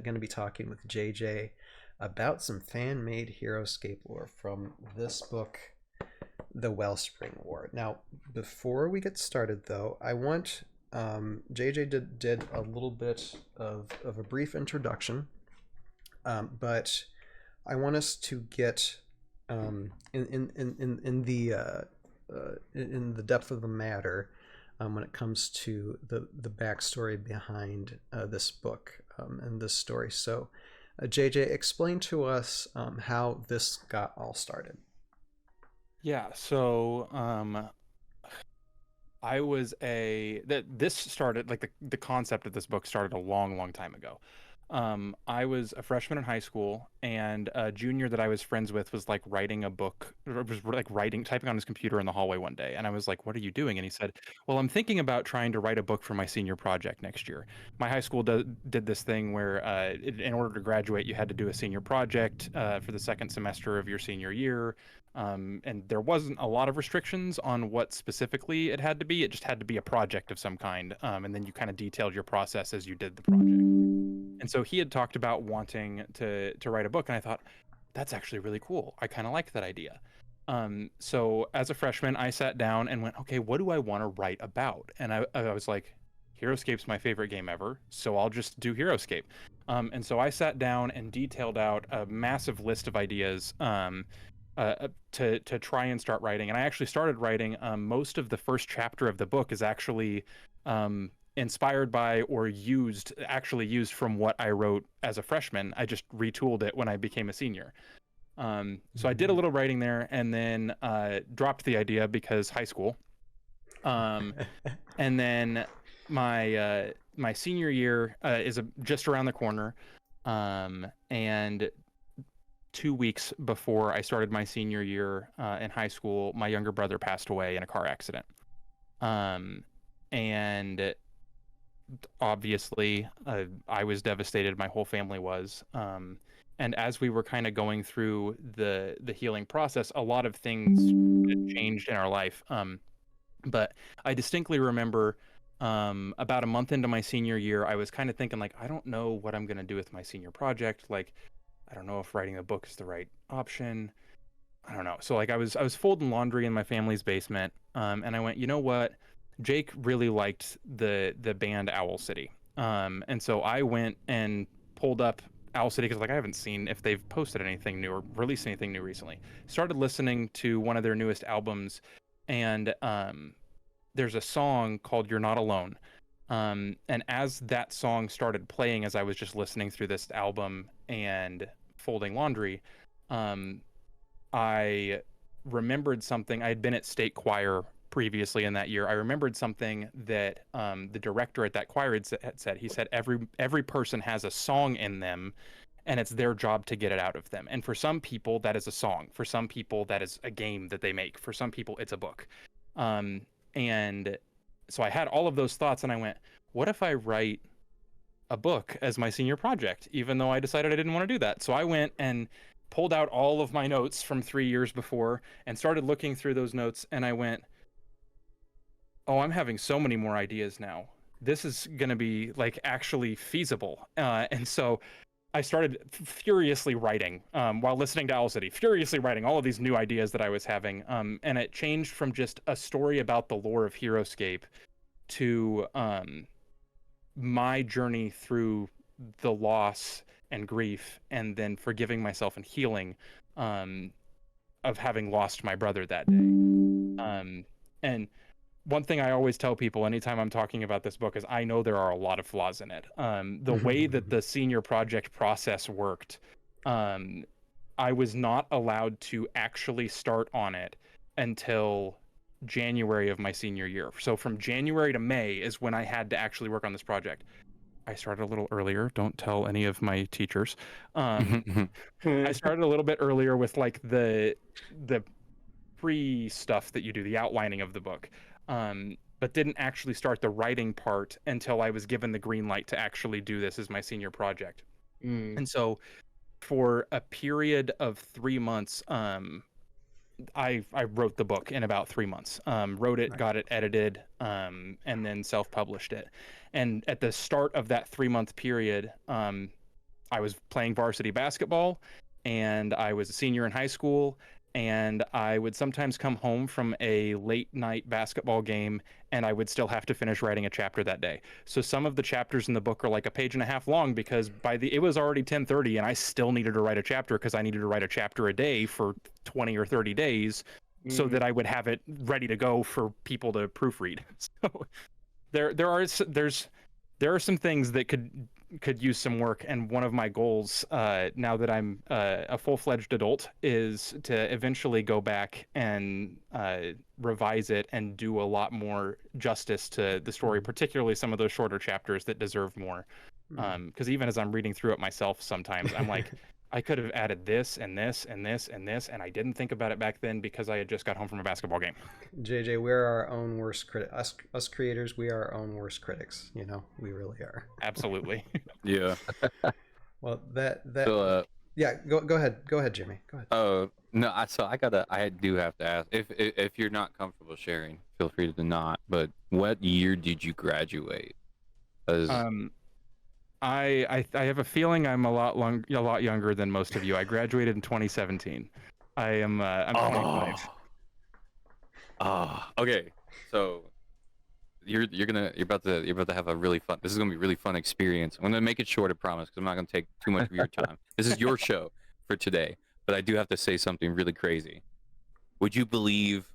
going to be talking with JJ about some fan-made Heroescape lore from this book, The Wellspring War. Now, before we get started, though, I want JJ did a little bit of a brief introduction, but I want us to get in the depth of the matter when it comes to the backstory behind this book and this story. So, JJ, explain to us how this got all started. Yeah, so I was this started, like the concept of this book started a long time ago. I was a freshman in high school, and a junior that I was friends with was like writing a book, or was like typing on his computer in the hallway one day. And I was like, "What are you doing?" And he said, "Well, I'm thinking about trying to write a book for my senior project next year." My high school did this thing where in order to graduate, you had to do a senior project for the second semester of your senior year. And there wasn't a lot of restrictions on what specifically it had to be. It just had to be a project of some kind. And then you kind of detailed your process as you did the project. And so he had talked about wanting to write a book, and I thought, that's actually really cool. I kind of like that idea. So as a freshman, I sat down and went, okay, what do I want to write about? And I was like, Heroescape's my favorite game ever, so I'll just do Heroescape. And so I sat down and detailed out a massive list of ideas to try and start writing. And I actually started writing. Most of the first chapter of the book is actually inspired by or used from what I wrote as a freshman. I just retooled it when I became a senior. So I did a little writing there, and then dropped the idea because high school. And then my senior year is just around the corner, and 2 weeks before I started my senior year in high school, my younger brother passed away in a car accident. And obviously, I was devastated. My whole family was. And as we were kind of going through the healing process, a lot of things had changed in our life. But I distinctly remember about a month into my senior year, I was kind of thinking, like, I don't know what I'm going to do with my senior project. Like, I don't know if writing a book is the right option. I don't know. So like I was folding laundry in my family's basement, and I went, you know what? Jake really liked the band Owl City, and so I went and pulled up Owl City because like I haven't seen if they've posted anything new or released anything new recently. Started listening to one of their newest albums, and there's a song called "You're Not Alone," and as that song started playing, as I was just listening through this album and folding laundry, I remembered something. I had been at state choir previously in that year. I remembered something that the director at that choir had said. He said every person has a song in them, and it's their job to get it out of them. And for some people, that is a song. For some people, that is a game that they make. For some people, it's a book. And so I had all of those thoughts, and I went, what if I write a book as my senior project, even though I decided I didn't want to do that? So I went and pulled out all of my notes from 3 years before and started looking through those notes, and I went, oh, I'm having so many more ideas now. This is going to be like actually feasible. And so I started furiously writing while listening to Owl City, furiously writing all of these new ideas that I was having. And it changed from just a story about the lore of Heroescape to my journey through the loss and grief, and then forgiving myself and healing of having lost my brother that day. And one thing I always tell people anytime I'm talking about this book is I know there are a lot of flaws in it. The way that the senior project process worked, I was not allowed to actually start on it until January of my senior year. So from January to May is when I had to actually work on this project. I started a little earlier. Don't tell any of my teachers. I started a little bit earlier with like the pre stuff that you do, the outlining of the book, but didn't actually start the writing part until I was given the green light to actually do this as my senior project. And so for a period of 3 months, I wrote the book in about 3 months. Wrote it, got it edited, and then self-published it. And at the start of that 3 month period, I was playing varsity basketball, and I was a senior in high school, and I would sometimes come home from a late night basketball game, and I would still have to finish writing a chapter that day. So some of the chapters in the book are like a page and a half long, because it was already 10:30 and I still needed to write a chapter, because I needed to write a chapter a day for 20 or 30 days so that I would have it ready to go for people to proofread. So there are some things that could use some work, and one of my goals, now that I'm a full-fledged adult, is to eventually go back and revise it and do a lot more justice to the story, particularly some of those shorter chapters that deserve more. Because even as I'm reading through it myself, sometimes I'm like, I could have added this and this and this and this, and I didn't think about it back then because I had just got home from a basketball game. JJ, we're our own worst critic. Us creators, we are our own worst critics. You know, we really are. Absolutely. Yeah. Well, that So, yeah. Go ahead, Jimmy. Go ahead. oh no, I do have to ask, if you're not comfortable sharing, feel free to not. But what year did you graduate? 'Cause- I have a feeling I'm a lot younger than most of you. I graduated in 2017. I'm 25. Okay. So you're about to have a really fun. This is gonna be a really fun experience. I'm gonna make it short, I promise, because I'm not gonna take too much of your time. This is your show for today, but I do have to say something really crazy. Would you believe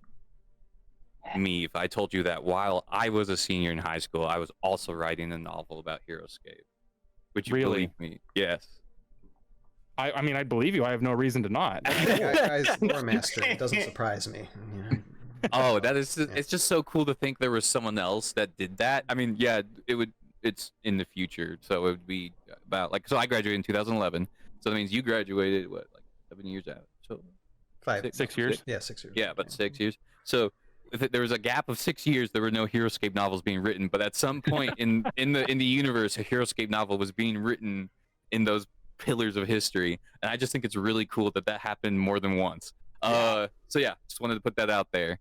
me if I told you that while I was a senior in high school, I was also writing a novel about Heroescape? Would you Really? believe me? Yes. I mean, I believe you. I have no reason to not. Guy's lore master. It doesn't surprise me. You know? Oh, that is it's just so cool to think there was someone else that did that. I mean, yeah, it's in the future, so it would be about so I graduated in 2011, so that means you graduated like 7 years out. So 6 years. Yeah, 6 years. yeah, about 6 years. So if there was a gap of 6 years, there were no Heroescape novels being written, but at some point in the universe, a Heroescape novel was being written in those pillars of history, and I just think it's really cool that happened more than once. So yeah, just wanted to put that out there.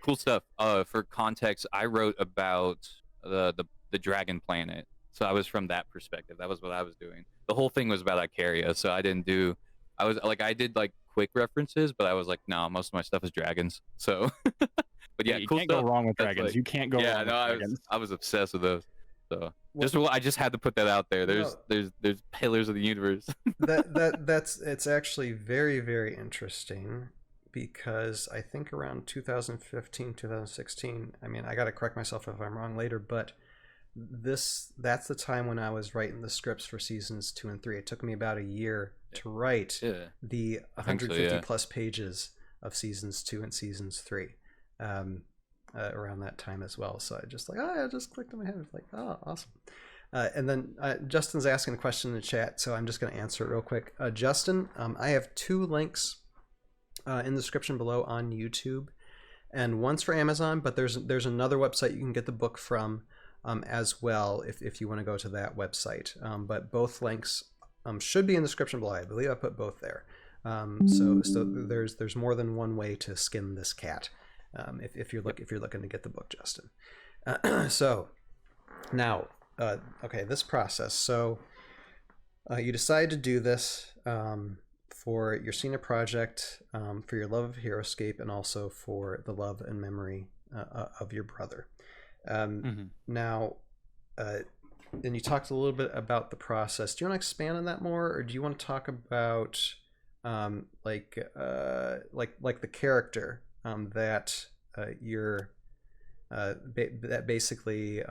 Cool stuff. For context, I wrote about the dragon planet, so I was from that perspective. That was what I was doing. The whole thing was about Icaria, so I did like quick references, but I was like, no, most of my stuff is dragons. So, but yeah, You cool can't stuff. go wrong with That's dragons. like- You can't go yeah, wrong no, with dragons. I was obsessed with those. So Well- I just had to put that out there. There's pillars of the universe. It's actually very, very interesting, because I think around 2015, 2016, I mean, I got to correct myself if I'm wrong later, but that's the time when I was writing the scripts for seasons 2 and 3. It took me about a year to write Yeah. the I think so, 150 yeah. plus pages of seasons 2 and seasons 3. Around that time as well. So I just I just clicked in my head. It's like, oh, awesome. And then Justin's asking a question in the chat, so I'm just going to answer it real quick. Justin, I have 2 links in the description below on YouTube, and one's for Amazon, but there's another website you can get the book from as well if you want to go to that website. But both links should be in the description below. I believe I put both there. So there's more than one way to skin this cat. If you're looking to get the book, Justin. So now, okay, this process. So you decide to do this for your senior project, for your love of Heroescape, and also for the love and memory of your brother. Now, and you talked a little bit about the process. Do you want to expand on that more, or do you want to talk about like the character that that basically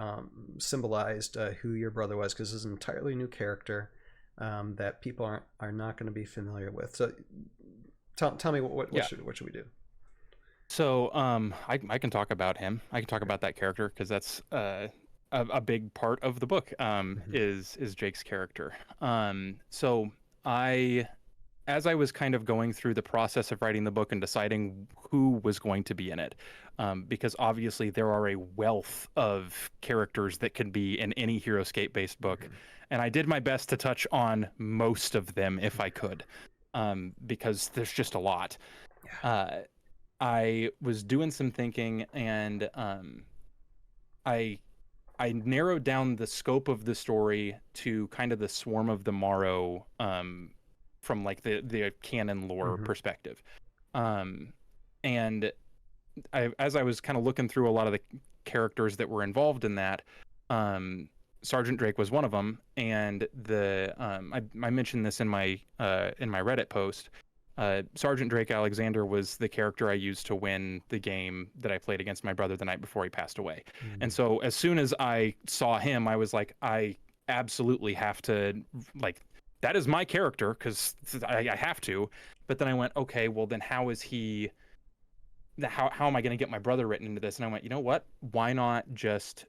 symbolized who your brother was, because this is an entirely new character that people are not going to be familiar with. So tell me what should we do? So I can talk about him. I can talk about that character, because that's a big part of the book. Is Jake's character. So as I was kind of going through the process of writing the book and deciding who was going to be in it, because obviously there are a wealth of characters that can be in any Heroescape based book, and I did my best to touch on most of them if I could, because there's just a lot. I was doing some thinking, and I I narrowed down the scope of the story to kind of the Swarm of the Morrow, from like the canon lore perspective. And as I was kind of looking through a lot of the characters that were involved in that, Sergeant Drake was one of them, and I mentioned this in my Reddit post. Sergeant Drake Alexander was the character I used to win the game that I played against my brother the night before he passed away. And so as soon as I saw him, I was like, I absolutely have to, like, that is my character, because I have to. But then I went, okay, well then how is he? How am I going to get my brother written into this? And I went, you know what? Why not just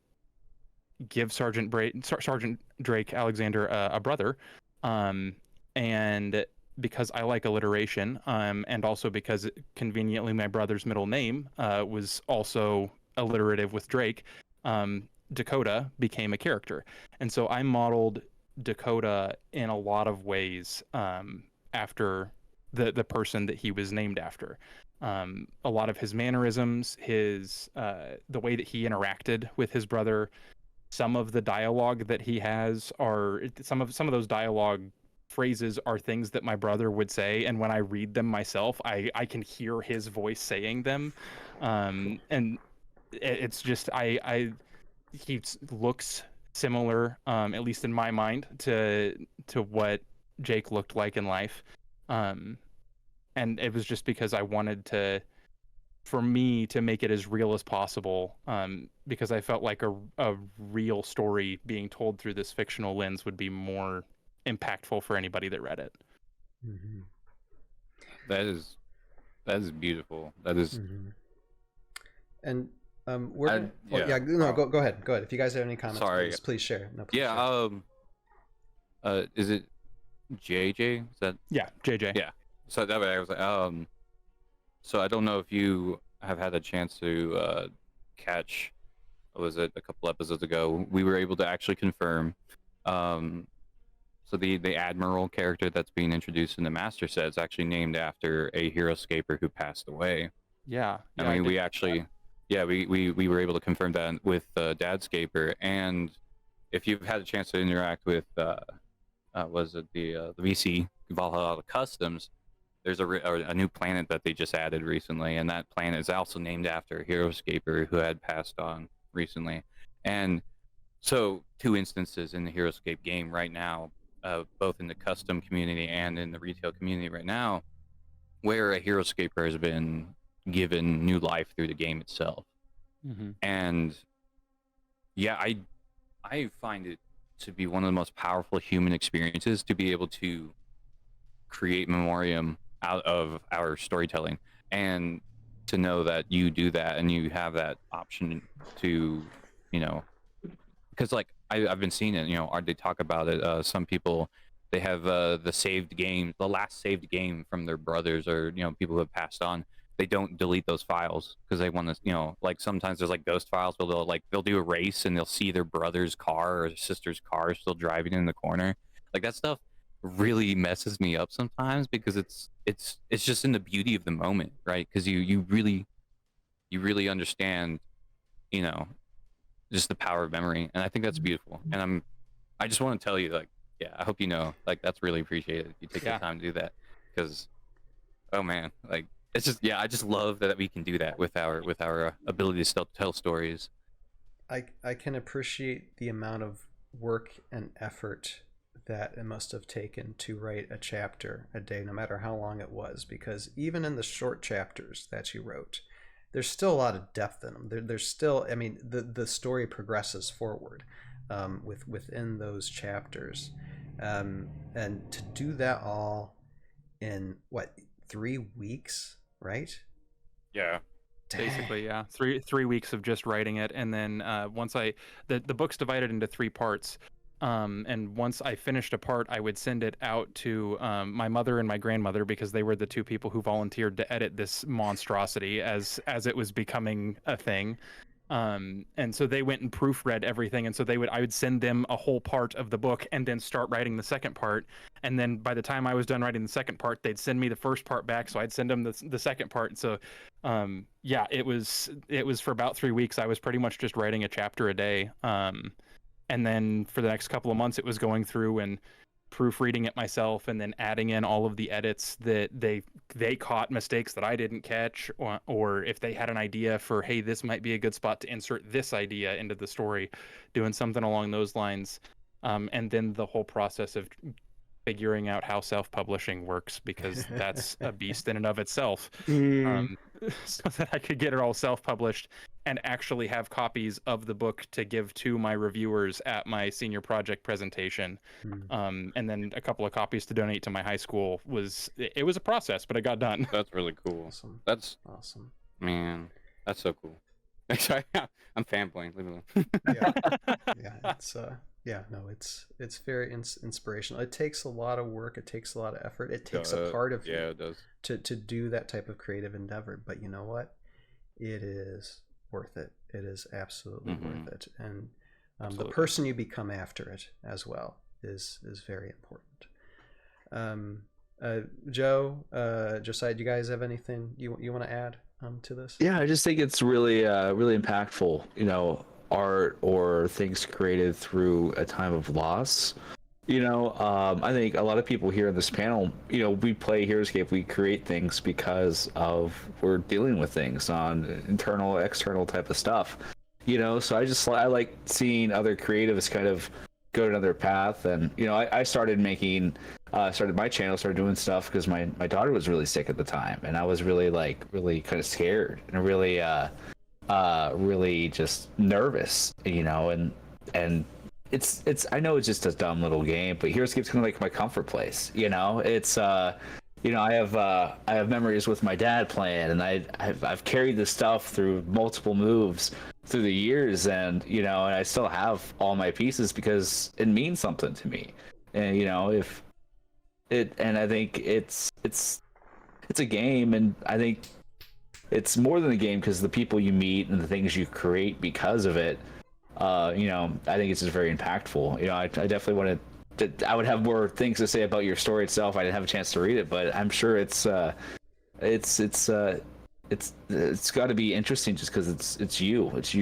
give Sergeant Drake Alexander a brother? And because I like alliteration, and also because conveniently my brother's middle name was also alliterative with Drake, Dakota became a character. And so I modeled Dakota in a lot of ways after the person that he was named after. A lot of his mannerisms, the way that he interacted with his brother, some of the dialogue that he has are some of those dialogue phrases are things that my brother would say, and when I read them myself, I can hear his voice saying them, and it's just he looks similar, at least in my mind, to what Jake looked like in life, and it was just because I wanted for me to make it as real as possible, because I felt like a real story being told through this fictional lens would be more impactful for anybody that read it. That is beautiful. That is. And go ahead. If you guys have any comments, please share. Share. Is it JJ? Is that? Yeah, JJ. Yeah. So that way I was like, so I don't know if you have had a chance to catch, what was it, a couple episodes ago, we were able to actually confirm, so the Admiral character that's being introduced in the Master Set is actually named after a hero scaper who passed away. Yeah. I mean, we actually, we were able to confirm that with Dadscaper, and if you've had a chance to interact with, was it the VC, Valhalla Customs, there's a new planet that they just added recently, and that planet is also named after a hero scaper who had passed on recently. And so 2 instances in the HeroScape game right now, both in the custom community and in the retail community right now, where a hero scaper has been given new life through the game itself. And yeah, I find it to be one of the most powerful human experiences to be able to create memoriam out of our storytelling, and to know that you do that and you have that option to, because like I've been seeing it, they talk about it, some people, they have the last saved game from their brothers, or people who have passed on, they don't delete those files because they want to, like sometimes there's like ghost files where they'll do a race and they'll see their brother's car or their sister's car still driving in the corner. Like that stuff really messes me up sometimes, because it's just in the beauty of the moment, right? Because you really understand, just the power of memory, and I think that's beautiful. And I just want to tell you, like, I hope that's really appreciated. You take the time to do that, because, oh man, like it's just I just love that we can do that with our ability to tell stories. I can appreciate the amount of work and effort that it must have taken to write a chapter a day, no matter how long it was, because even in the short chapters that you wrote, there's still a lot of depth in them. There's still, I mean, the story progresses forward within those chapters, and to do that all in 3 weeks, right? Yeah. Dang. Basically, yeah. Three weeks of just writing it, and then once the book's divided into 3 parts. And once I finished a part, I would send it out to my mother and my grandmother, because they were the 2 people who volunteered to edit this monstrosity as it was becoming a thing. And so they went and proofread everything, and so I would send them a whole part of the book and then start writing the second part. And then by the time I was done writing the second part, they'd send me the first part back, so I'd send them the second part. So yeah, it was for about 3 weeks. I was pretty much just writing a chapter a day. And then for the next couple of months, it was going through and proofreading it myself, and then adding in all of the edits that they caught mistakes that I didn't catch, or if they had an idea for, hey, this might be a good spot to insert this idea into the story, doing something along those lines. And then the whole process of figuring out how self-publishing works, because that's a beast in and of itself. So that I could get it all self-published and actually have copies of the book to give to my reviewers at my senior project presentation. And then a couple of copies to donate to my high school. It was a process, but it got done. That's really cool. Awesome. That's awesome. Man, that's so cool. Sorry, I'm fanboying. Leave me alone. It's very inspirational. It takes a lot of work. It takes a lot of effort. It takes a part of you. It does. To do that type of creative endeavor. But you know what? It is worth it. It is absolutely worth it. And the person you become after it as well is very important. Joe, Josiah, do you guys have anything you want to add to this? Yeah, I just think it's really really impactful, art or things created through a time of loss. I think a lot of people here in this panel, we play HeroScape, we create things because we're dealing with things on internal, external type of stuff. So I like seeing other creatives kind of go another path. And I started started my channel, started doing stuff because my daughter was really sick at the time, and I was really kind of scared and really really just nervous, and it's I know it's just a dumb little game, but HeroScape's kind of like my comfort place. It's I have memories with my dad playing, and I've carried this stuff through multiple moves through the years, and and I still have all my pieces because it means something to me. And I think it's a game, and I think it's more than a game because the people you meet and the things you create because of it. I think it's just very impactful. I definitely want to. I would have more things to say about your story itself. I didn't have a chance to read it, but I'm sure it's got to be interesting just because it's you what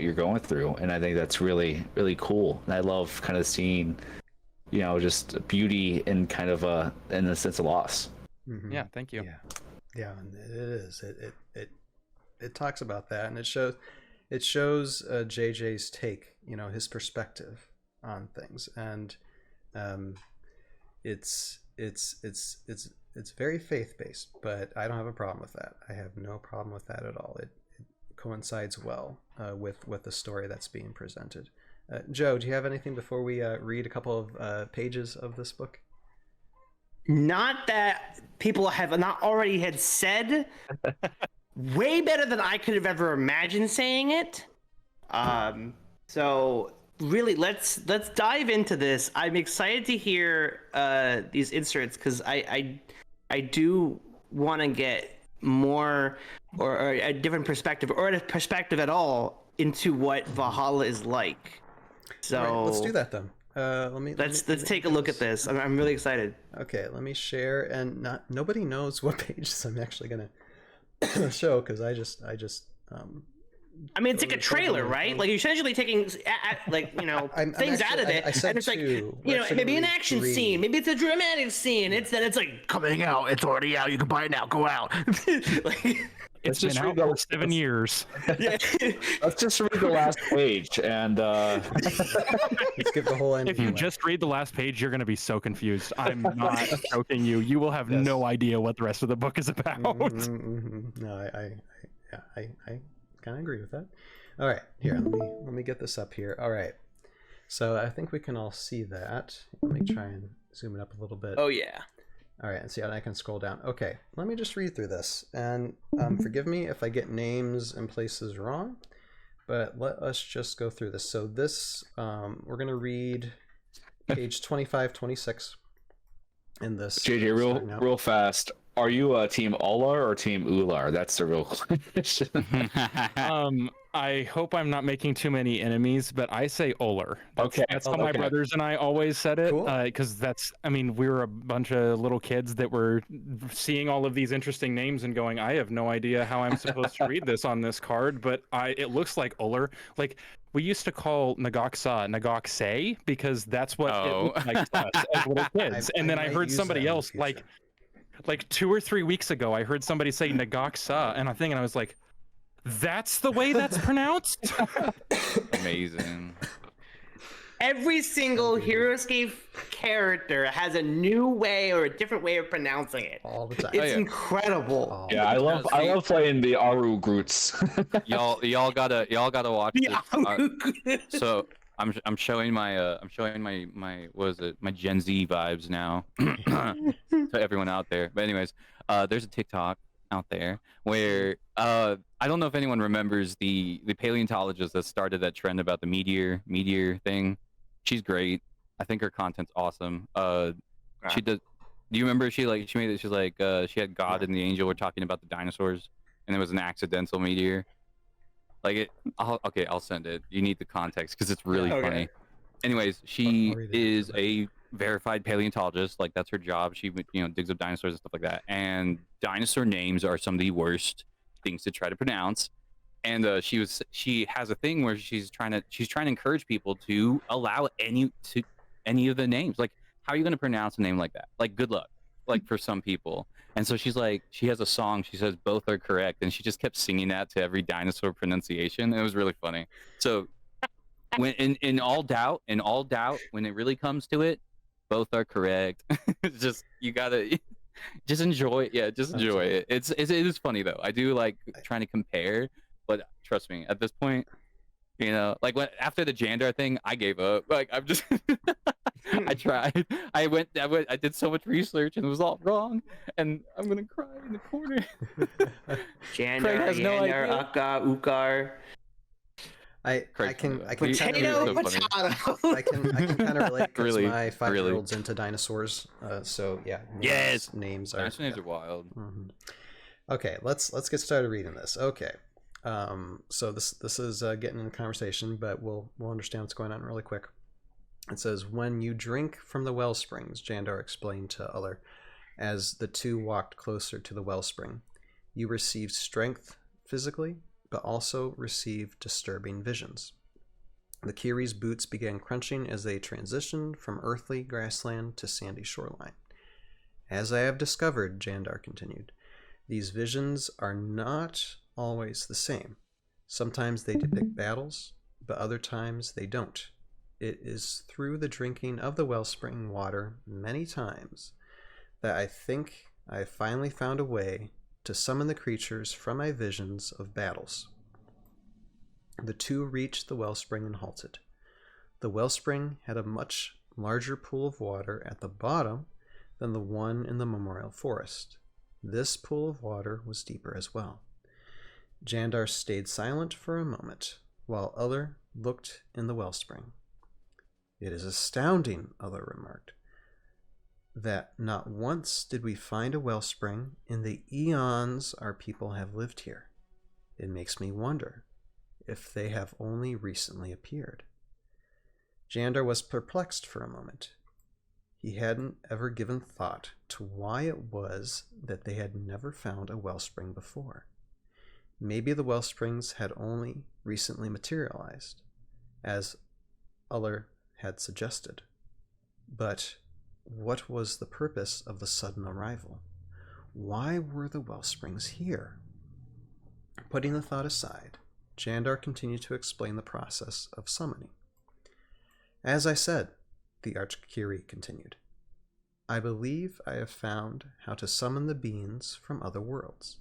you're going through, and I think that's really really cool. And I love kind of seeing, just beauty in kind of in the sense of loss. Mm-hmm. Yeah, thank you. Yeah, and it is. It talks about that, and it shows JJ's take, his perspective on things, and it's very faith-based, but I don't have a problem with that. I have no problem with that at all. It coincides well with the story that's being presented. Joe, do you have anything before we read a couple of pages of this book? Not that people have not already had said. Way better than I could have ever imagined saying it. So really, let's dive into this. I'm excited to hear these inserts because I do want to get more or a different perspective, or a perspective at all, into what Valhalla is like. So right, let's do that then. Let's take a look at this. I'm really excited. Okay, let me share, and nobody knows what pages I'm actually gonna show because I just I mean, it's like a trailer, right? Like you're essentially taking things out of it, and it's like maybe an action scene, maybe it's a dramatic scene. It's like coming out, it's already out, you can buy it now, go out. It's been out for 7 years. Yeah. Let's just read the last page and let's get the whole end. If you just read the last page, you're going to be so confused. I'm not joking you. You will have no idea what the rest of the book is about. No, I kind of agree with that. All right, here, let me get this up here. All right, so I think we can all see that. Let me try and zoom it up a little bit. Oh yeah. All right, and see how I can scroll down. Okay, let me just read through this, and forgive me if I get names and places wrong, but let us just go through this. So this, we're gonna read page 25, 26 in this. JJ, real fast. Are you Team Olar or Team Ular? That's the real question. I hope I'm not making too many enemies, but I say Oler. Okay, That's how my okay. brothers and I always said it. Cool. Because we were a bunch of little kids that were seeing all of these interesting names and going, I have no idea how I'm supposed to read this on this card, but it looks like Oler. Like, we used to call Nagaksa Nagaksei because that's what it looked like to us as little kids. And then I might heard use somebody that in the else, like future. 2 or 3 weeks ago, I heard somebody say Nagaksa, and I was like, that's the way that's pronounced? Amazing. Every single HeroScape character has a new way or a different way of pronouncing it. All the time. It's yeah. incredible. All Yeah, I love playing the Aru Groots. Y'all gotta watch Yeah. this. So I'm showing my what is it, my Gen Z vibes now to everyone out there. But anyways, there's a TikTok out there where I don't know if anyone remembers the paleontologist that started that trend about the meteor thing. She's great. I think her content's awesome. She does. Do you remember she made it? She's like she had God and the angel were talking about the dinosaurs, and it was an accidental meteor. Like it. I'll send it. You need the context because it's really Okay. funny. Anyways, she I'll read it is after a verified paleontologist. Like that's her job. She digs up dinosaurs and stuff like that. And dinosaur names are some of the worst things to try to pronounce. And she has a thing where she's trying to encourage people to allow any of the names. Like, how are you going to pronounce a name like that? Like, good luck. Like for some people. And so she's like, she has a song. She says both are correct, and she just kept singing that to every dinosaur pronunciation. It was really funny. So when in all doubt, when it really comes to it, both are correct. It's just you gotta just enjoy it. Yeah, just enjoy it. It is funny though. I do like trying to compare, but trust me, at this point, like after the Jandar thing, I gave up. Like I'm just I tried. I did so much research and it was all wrong, and I'm gonna cry in the corner. Craig Jandar, has no Yander, idea. Akka, Ukar. I Craig's can funny, I though. can kind Potato, of so funny. potato. I can kind of relate because Really, my 5-year-old's into dinosaurs. So yeah. Yes! Names are. Dinosaur names are wild. Mhm. Okay, let's get started reading this. Okay, so this is getting in the conversation, but we'll understand what's going on really quick. It says, when you drink from the well springs, Jandar explained to Uller, as the two walked closer to the wellspring, you receive strength physically, but also receive disturbing visions. The Kiri's boots began crunching as they transitioned from earthly grassland to sandy shoreline. As I have discovered, Jandar continued, these visions are not always the same. Sometimes they depict battles, but other times they don't. It is through the drinking of the wellspring water many times that I think I have finally found a way to summon the creatures from my visions of battles. The two reached the wellspring and halted. The wellspring had a much larger pool of water at the bottom than the one in the memorial forest. This pool of water was deeper as well. Jandar stayed silent for a moment, while Uller looked in the wellspring. It is astounding, Uller remarked, that not once did we find a wellspring in the eons our people have lived here. It makes me wonder if they have only recently appeared. Jandar was perplexed for a moment. He hadn't ever given thought to why it was that they had never found a wellspring before. Maybe the wellsprings had only recently materialized, as Uller had suggested. But what was the purpose of the sudden arrival? Why were the wellsprings here? Putting the thought aside, Jandar continued to explain the process of summoning. As I said, the Archkiri continued, I believe I have found how to summon the beings from other worlds.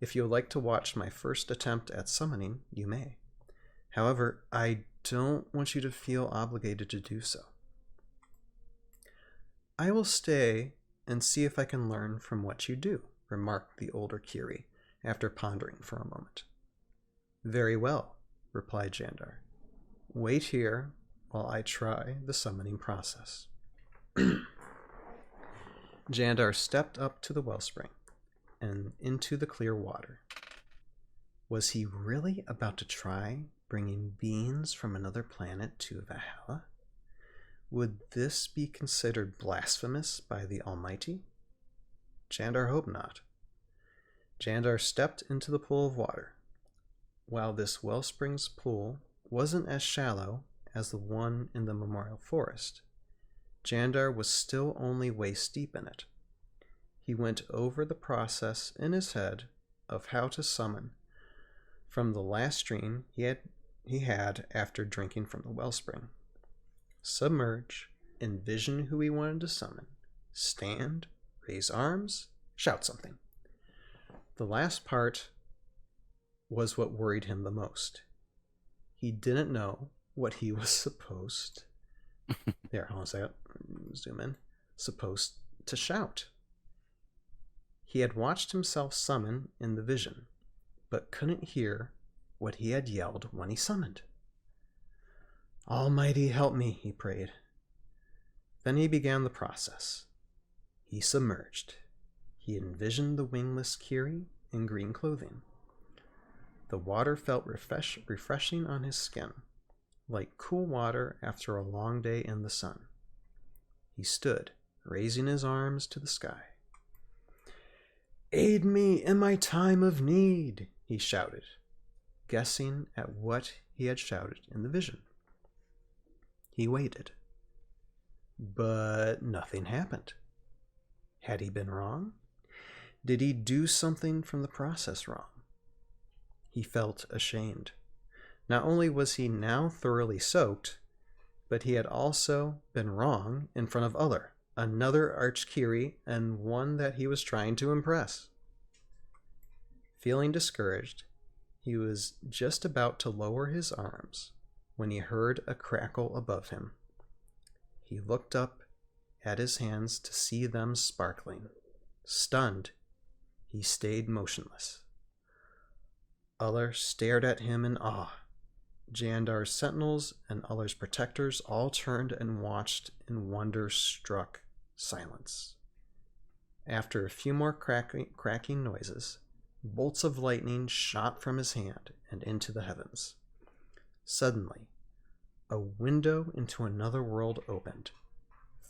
If you would like to watch my first attempt at summoning, you may. However, I don't want you to feel obligated to do so. I will stay and see if I can learn from what you do, remarked the older Kiri, after pondering for a moment. Very well, replied Jandar. Wait here while I try the summoning process. Jandar stepped up to the wellspring and into the clear water. Was he really about to try bringing beings from another planet to Valhalla? Would this be considered blasphemous by the Almighty? Jandar hoped not. Jandar stepped into the pool of water. While this Wellspring's pool wasn't as shallow as the one in the Memorial Forest, Jandar was still only waist deep in it. He went over the process in his head of how to summon from the last stream he had after drinking from the wellspring. Submerge, envision who he wanted to summon, stand, raise arms, shout something. The last part was what worried him the most. He didn't know what he was supposed there, hold on a second. Zoom in. Supposed to shout. He had watched himself summon in the vision, but couldn't hear what he had yelled when he summoned. Almighty help me, he prayed. Then he began the process. He submerged. He envisioned the wingless Kiri in green clothing. The water felt refreshing on his skin, like cool water after a long day in the sun. He stood, raising his arms to the sky. Aid me in my time of need, he shouted, guessing at what he had shouted in the vision. He waited, but nothing happened. Had he been wrong? Did he do something from the process wrong? He felt ashamed. Not only was he now thoroughly soaked, but he had also been wrong in front of another Archkiri, and one that he was trying to impress. Feeling discouraged, he was just about to lower his arms when he heard a crackle above him. He looked up at his hands to see them sparkling. Stunned, he stayed motionless. Uller stared at him in awe. Jandar's sentinels and Uller's protectors all turned and watched in wonder-struck silence. After a few more cracking noises, bolts of lightning shot from his hand and into the heavens. Suddenly, a window into another world opened.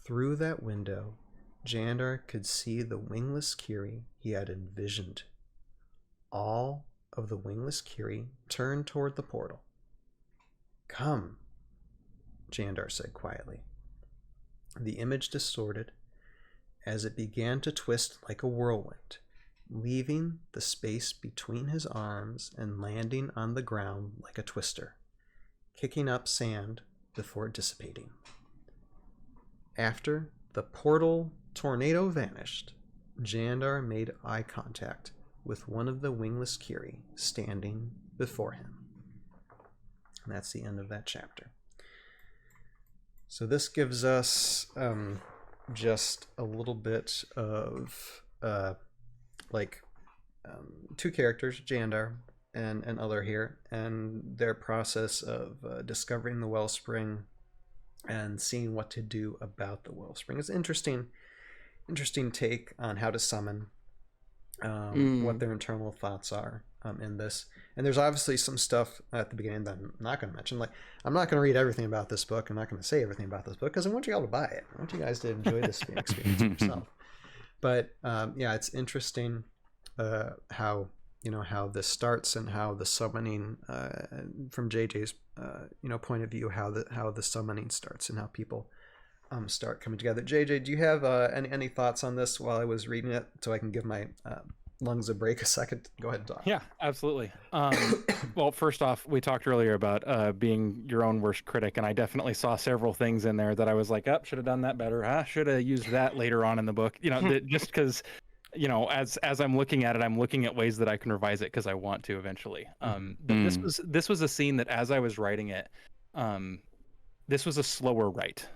Through that window, Jandar could see the wingless Kiri he had envisioned. All of the wingless Kiri turned toward the portal. Come, Jandar said quietly. The image distorted as it began to twist like a whirlwind, leaving the space between his arms and landing on the ground like a twister, kicking up sand before dissipating. After the portal tornado vanished, Jandar made eye contact with one of the wingless Kiri standing before him. And that's the end of that chapter. So this gives us just a little bit of two characters, Jandar and Uller here, and their process of discovering the wellspring and seeing what to do about the wellspring. It's an interesting take on how to summon, what their internal thoughts are in this. And there's obviously some stuff at the beginning that I'm not going to mention. Like, I'm not going to read everything about this book. I'm not going to say everything about this book because I want you all to buy it. I want you guys to enjoy this experience yourself. But yeah, it's interesting how this starts and how the summoning from JJ's point of view, how the summoning starts and how people start coming together. JJ, do you have any thoughts on this while I was reading it, so I can give my lungs a break a second? Go ahead and talk. Yeah, absolutely. Well, first off, we talked earlier about being your own worst critic, and I definitely saw several things in there that I was like, should have done that better. Should have used that later on in the book. Just because, as I'm looking at it, I'm looking at ways that I can revise it because I want to eventually. But this was a scene that, as I was writing it, this was a slower write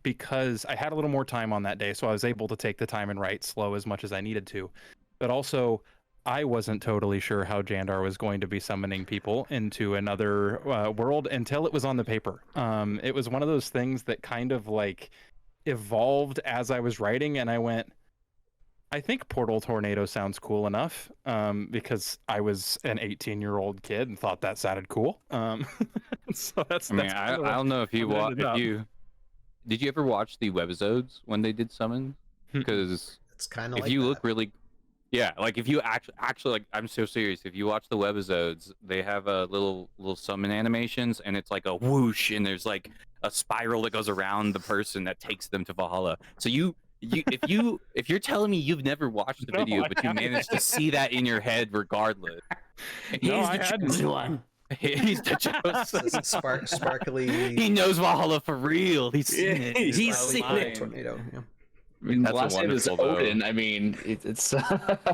because I had a little more time on that day, so I was able to take the time and write slow as much as I needed to. But also, I wasn't totally sure how Jandar was going to be summoning people into another world until it was on the paper. It was one of those things that kind of like evolved as I was writing, and I went, I think Portal Tornado sounds cool enough, because I was an 18-year-old kid and thought that sounded cool. So that's. I mean, that's I kind of don't know if you what ended up. did you ever watch the webisodes when they did summons? Hmm. Because It's kind of if like you that. look really, yeah, like if you actually like, I'm so serious. If you watch the webisodes, they have a little summon animations, and it's like a whoosh, and there's like a spiral that goes around the person that takes them to Valhalla. So if you're telling me you've never watched the No, video, I but you managed to see that in your head regardless, He's No, the I hadn't. chosen one. he's the chosen. Sparkly. He knows Valhalla for real. He's seen it. He's It's seen not it. lying. Tornado. Yeah. I mean, That's the last name is wonderful, though. Odin. I mean, it's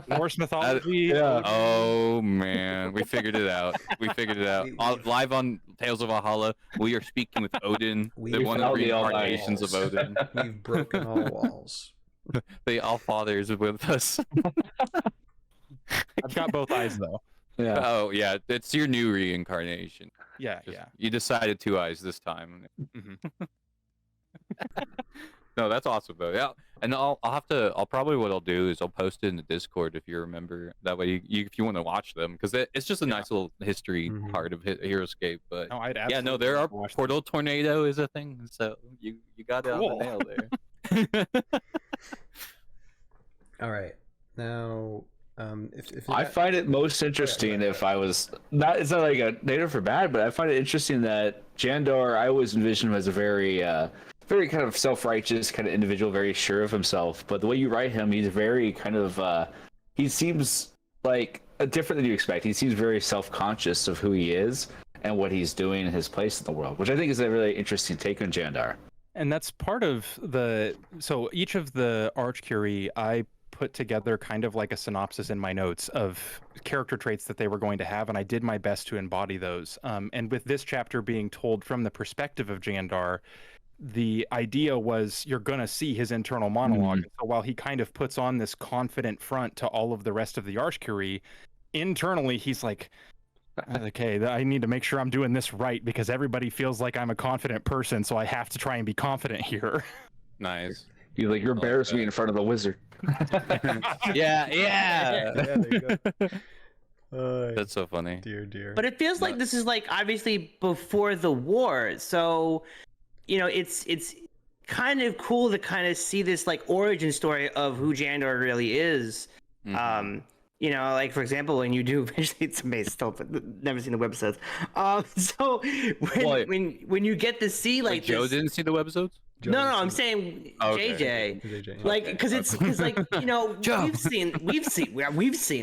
Norse mythology. yeah. Oh man, we figured it out. Live on Tales of Valhalla, we are speaking with Odin, We the one of found the the Almighty. reincarnations of Odin. We've broken all walls. The Allfather is with us. I've got both eyes though. Yeah. Oh yeah, it's your new reincarnation. Yeah, Just- yeah. You decided 2 eyes this time. Mhm. No, that's awesome though. Yeah, and I'll probably what I'll do is I'll post it in the Discord if you remember. That way, if you want to watch them, because it's just a nice little history Mhm. part of Heroescape. But No, I'd yeah, no, absolutely there are watch them. Portal Tornado is a thing, so you got it Cool. on the nail there. All right. Now, if I find it most interesting if I was not. It's not like a negative or bad, but I find it interesting that Jandar. I always envisioned him as a very, very kind of self-righteous kind of individual, very sure of himself. But the way you write him, he's very kind of. He seems like different than you expect. He seems very self-conscious of who he is and what he's doing and his place in the world, which I think is a really interesting take on Jandar. And that's part of so each of the Archcurie, I put together kind of like a synopsis in my notes of character traits that they were going to have, and I did my best to embody those. And with this chapter being told from the perspective of Jandar, the idea was you're going to see his internal monologue. So while he kind of puts on this confident front to all of the rest of the Archcurie, internally he's like, okay, I need to make sure I'm doing this right because everybody feels like I'm a confident person, so I have to try and be confident here. Nice. He's like, you're like embarrassing me that. in front of the wizard. Yeah. yeah, there you go. That's so funny. Dear. But it feels like this is like obviously before the war, so it's kind of cool to kind of see this like origin story of who Jandar really is. Mhm. Like for example, when you do eventually, it's amazing. Still, never seen the webisodes. So when you get to see like Joe this, didn't see the webisodes. no, I'm saying Okay. JJ. Like, because it's like Joe. we've seen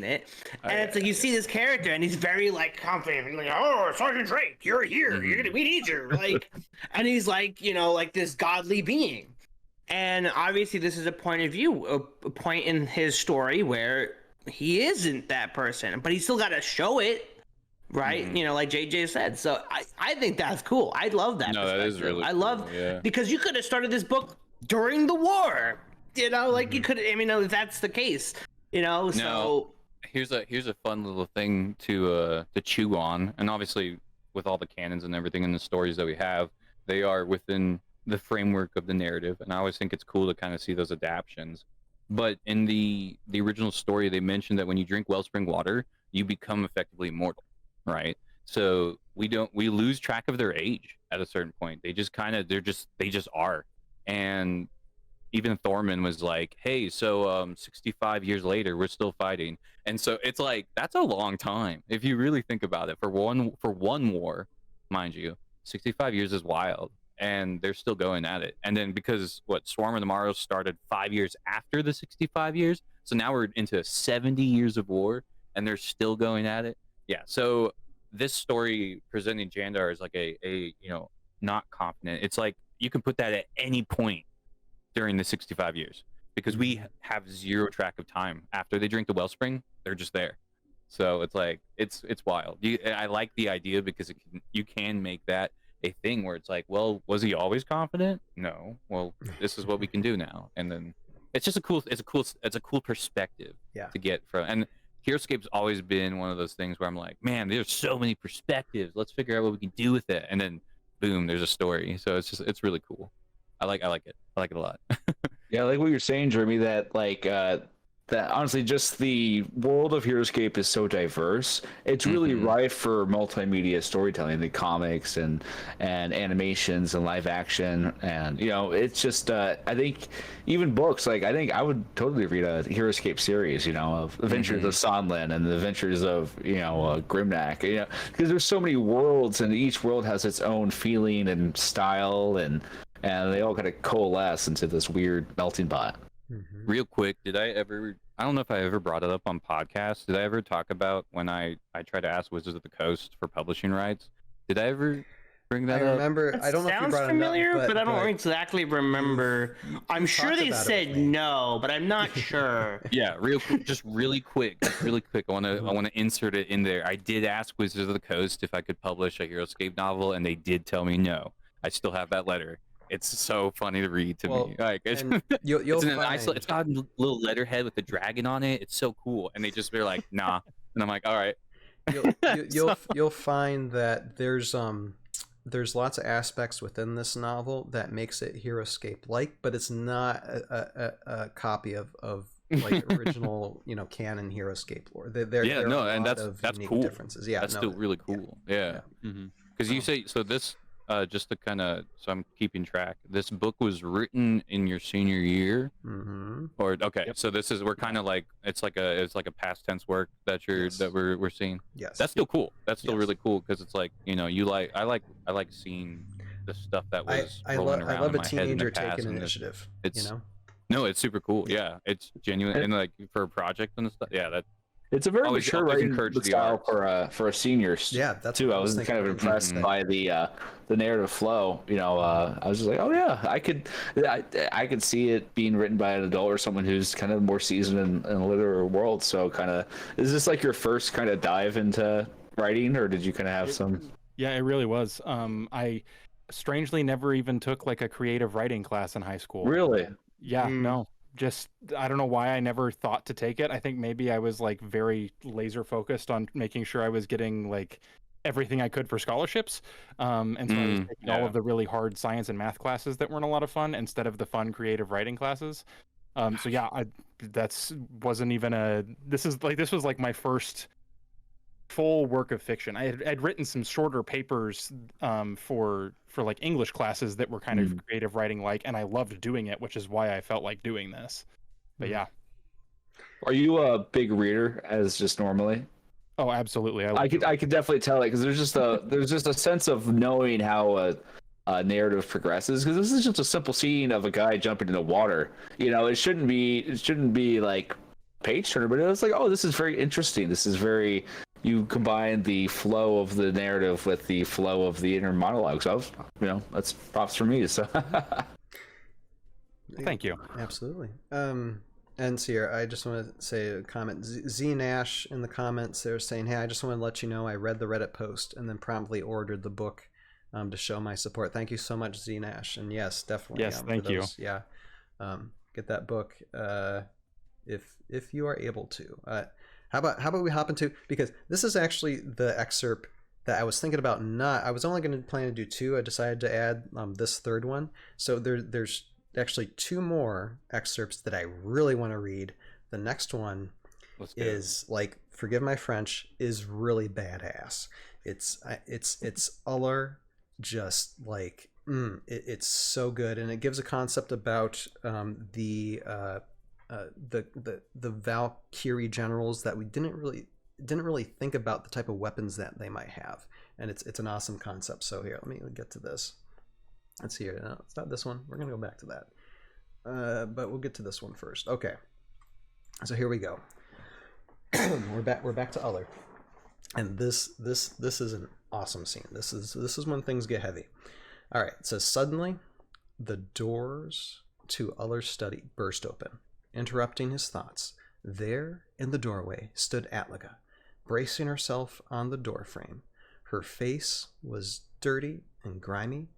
it, and it's like you see this character, and he's very like confident, like, oh, Sergeant Drake, you're here, we need you, like, and he's like, like this godly being, and obviously this is a point of view, a point in his story where he isn't that person, but he's still got to show it, right? Like JJ said. So I think that's cool. I love that. No, that is perspective. really I love cool, yeah. because you could have started this book during the war. Like you could. I mean, if that's the case, So No. Here's a fun little thing to chew on, and obviously with all the canons and everything and the stories that we have, they are within the framework of the narrative, and I always think it's cool to kind of see those adaptions. But in the original story, they mentioned that when you drink Wellspring water, you become effectively immortal, right? So we lose track of their age at a certain point. They just they just are. And even Thorman was like, hey, so 65 years later, we're still fighting. And so it's like, that's a long time if you really think about it. For one war, mind you, 65 years is wild. And they're still going at it. And then because Swarm of the Morrows started 5 years after the 65 years, so now we're into 70 years of war, and they're still going at it. Yeah. So this story presenting Jandar as like a not confident. It's like you can put that at any point during the 65 years because we have zero track of time. After they drink the Wellspring, they're just there. So it's like it's wild. I like the idea because you can make that a thing where it's like, well, was he always confident? No. Well, this is what we can do now. And then it's just a cool perspective to get from. And Heroescape's always been one of those things where I'm like, man, there's so many perspectives. Let's figure out what we can do with it. And then boom, there's a story. So it's really cool. I like it. I like it a lot. Yeah, I like what you're saying, Jeremy, that like that honestly, just the world of Heroescape is so diverse. It's really rife for multimedia storytelling, the comics and animations and live action, and it's just I think even books. Like I think I would totally read a Heroescape series, of Adventures of Sonlin and the Adventures of Grimnack, because there's so many worlds, and each world has its own feeling and style, and they all kind of coalesce into this weird melting pot. Real quick, I don't know if I ever brought it up on podcasts. Did I ever talk about when I tried to ask Wizards of the Coast for publishing rights? Did I ever bring that I up? remember. That I don't know if you sounds brought familiar, it up, but I don't exactly remember. I'm sure talked they about it said with me. no, but I'm not sure. Yeah, really quick. I want to insert it in there. I did ask Wizards of the Coast if I could publish a Heroescape novel, and they did tell me no. I still have that letter. It's so funny to read to me. Like and you'll it's got a little letterhead with a dragon on it. It's so cool, and they're like, nah, and I'm like, all right. You'll find that there's lots of aspects within this novel that makes it Heroescape like, but it's not a copy of like original canon Heroescape lore. There are a lot of that's unique cool. differences. Yeah, that's still really cool. Yeah. Because you say so this. Just to kind of, so I'm keeping track. This book was written in your senior year, or okay. Yep. So we're kind of like it's like a past tense work that we're seeing. Yes, that's still cool. That's still really cool because it's like I like seeing the stuff that was rolling around. I love in a my head in the teenager past, taking initiative. No, it's super cool. Yeah, it's genuine and like for a project and stuff. Yeah, that. It's a very mature writing style for a senior. Yeah, that's too. I was kind of impressed by the narrative flow. I was just like, oh yeah, I could see it being written by an adult or someone who's kind of more seasoned in the literary world. So kind of, is this like your first kind of dive into writing, or did you kind of have some? Yeah, it really was. I strangely never even took like a creative writing class in high school. Really? Yeah, no. Just I don't know why I never thought to take it. I think maybe I was like very laser focused on making sure I was getting like everything I could for scholarships, and so I was taking all of the really hard science and math classes that weren't a lot of fun instead of the fun creative writing classes. So yeah, this was like my first full work of fiction. I'd written some shorter papers for like English classes that were kind of creative writing like, and I loved doing it, which is why I felt like doing this. But yeah. Are you a big reader as just normally? Oh, absolutely. I could definitely tell it because there's just a sense of knowing how a narrative progresses, because this is just a simple scene of a guy jumping into water. It shouldn't be like page turner, but it's like, oh, this is very interesting. This is very. You combine the flow of the narrative with the flow of the inner monologue. So, that's props for me. So, thank you. Absolutely. And Sierra, I just want to say a comment. Z Nash in the comments, they're saying, "Hey, I just want to let you know I read the Reddit post and then promptly ordered the book to show my support." Thank you so much, Z Nash. And yes, definitely. Yes, thank you. Yeah, get that book if you are able to. How about we hop into, because this is actually the excerpt that I was thinking about. I was only going to plan to do two. I decided to add this third one. So there's actually two more excerpts that I really want to read. The next one is like, forgive my French, is really badass. It's Uller, just like it's so good, and it gives a concept about the Valkyrie generals that we didn't really think about, the type of weapons that they might have, and it's an awesome concept. So here, let me get to this. Let's see here. No, it's not this one. We're gonna go back to that, but we'll get to this one first. Okay, so here we go. we're back to Uller, and this is an awesome scene. This is when things get heavy. All right, so suddenly the doors to Uller's study burst open, interrupting his thoughts. There, in the doorway, stood Atlaga, bracing herself on the doorframe. Her face was dirty and grimy,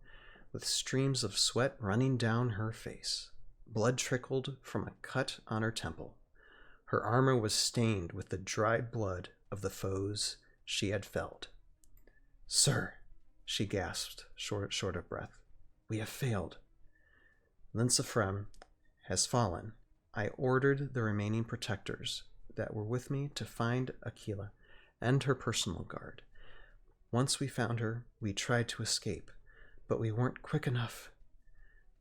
with streams of sweat running down her face. Blood trickled from a cut on her temple. Her armor was stained with the dried blood of the foes she had felled. "Sir," she gasped, short of breath, "we have failed. Linsafrem has fallen. I ordered the remaining protectors that were with me to find Aquila and her personal guard. Once we found her, we tried to escape, but we weren't quick enough.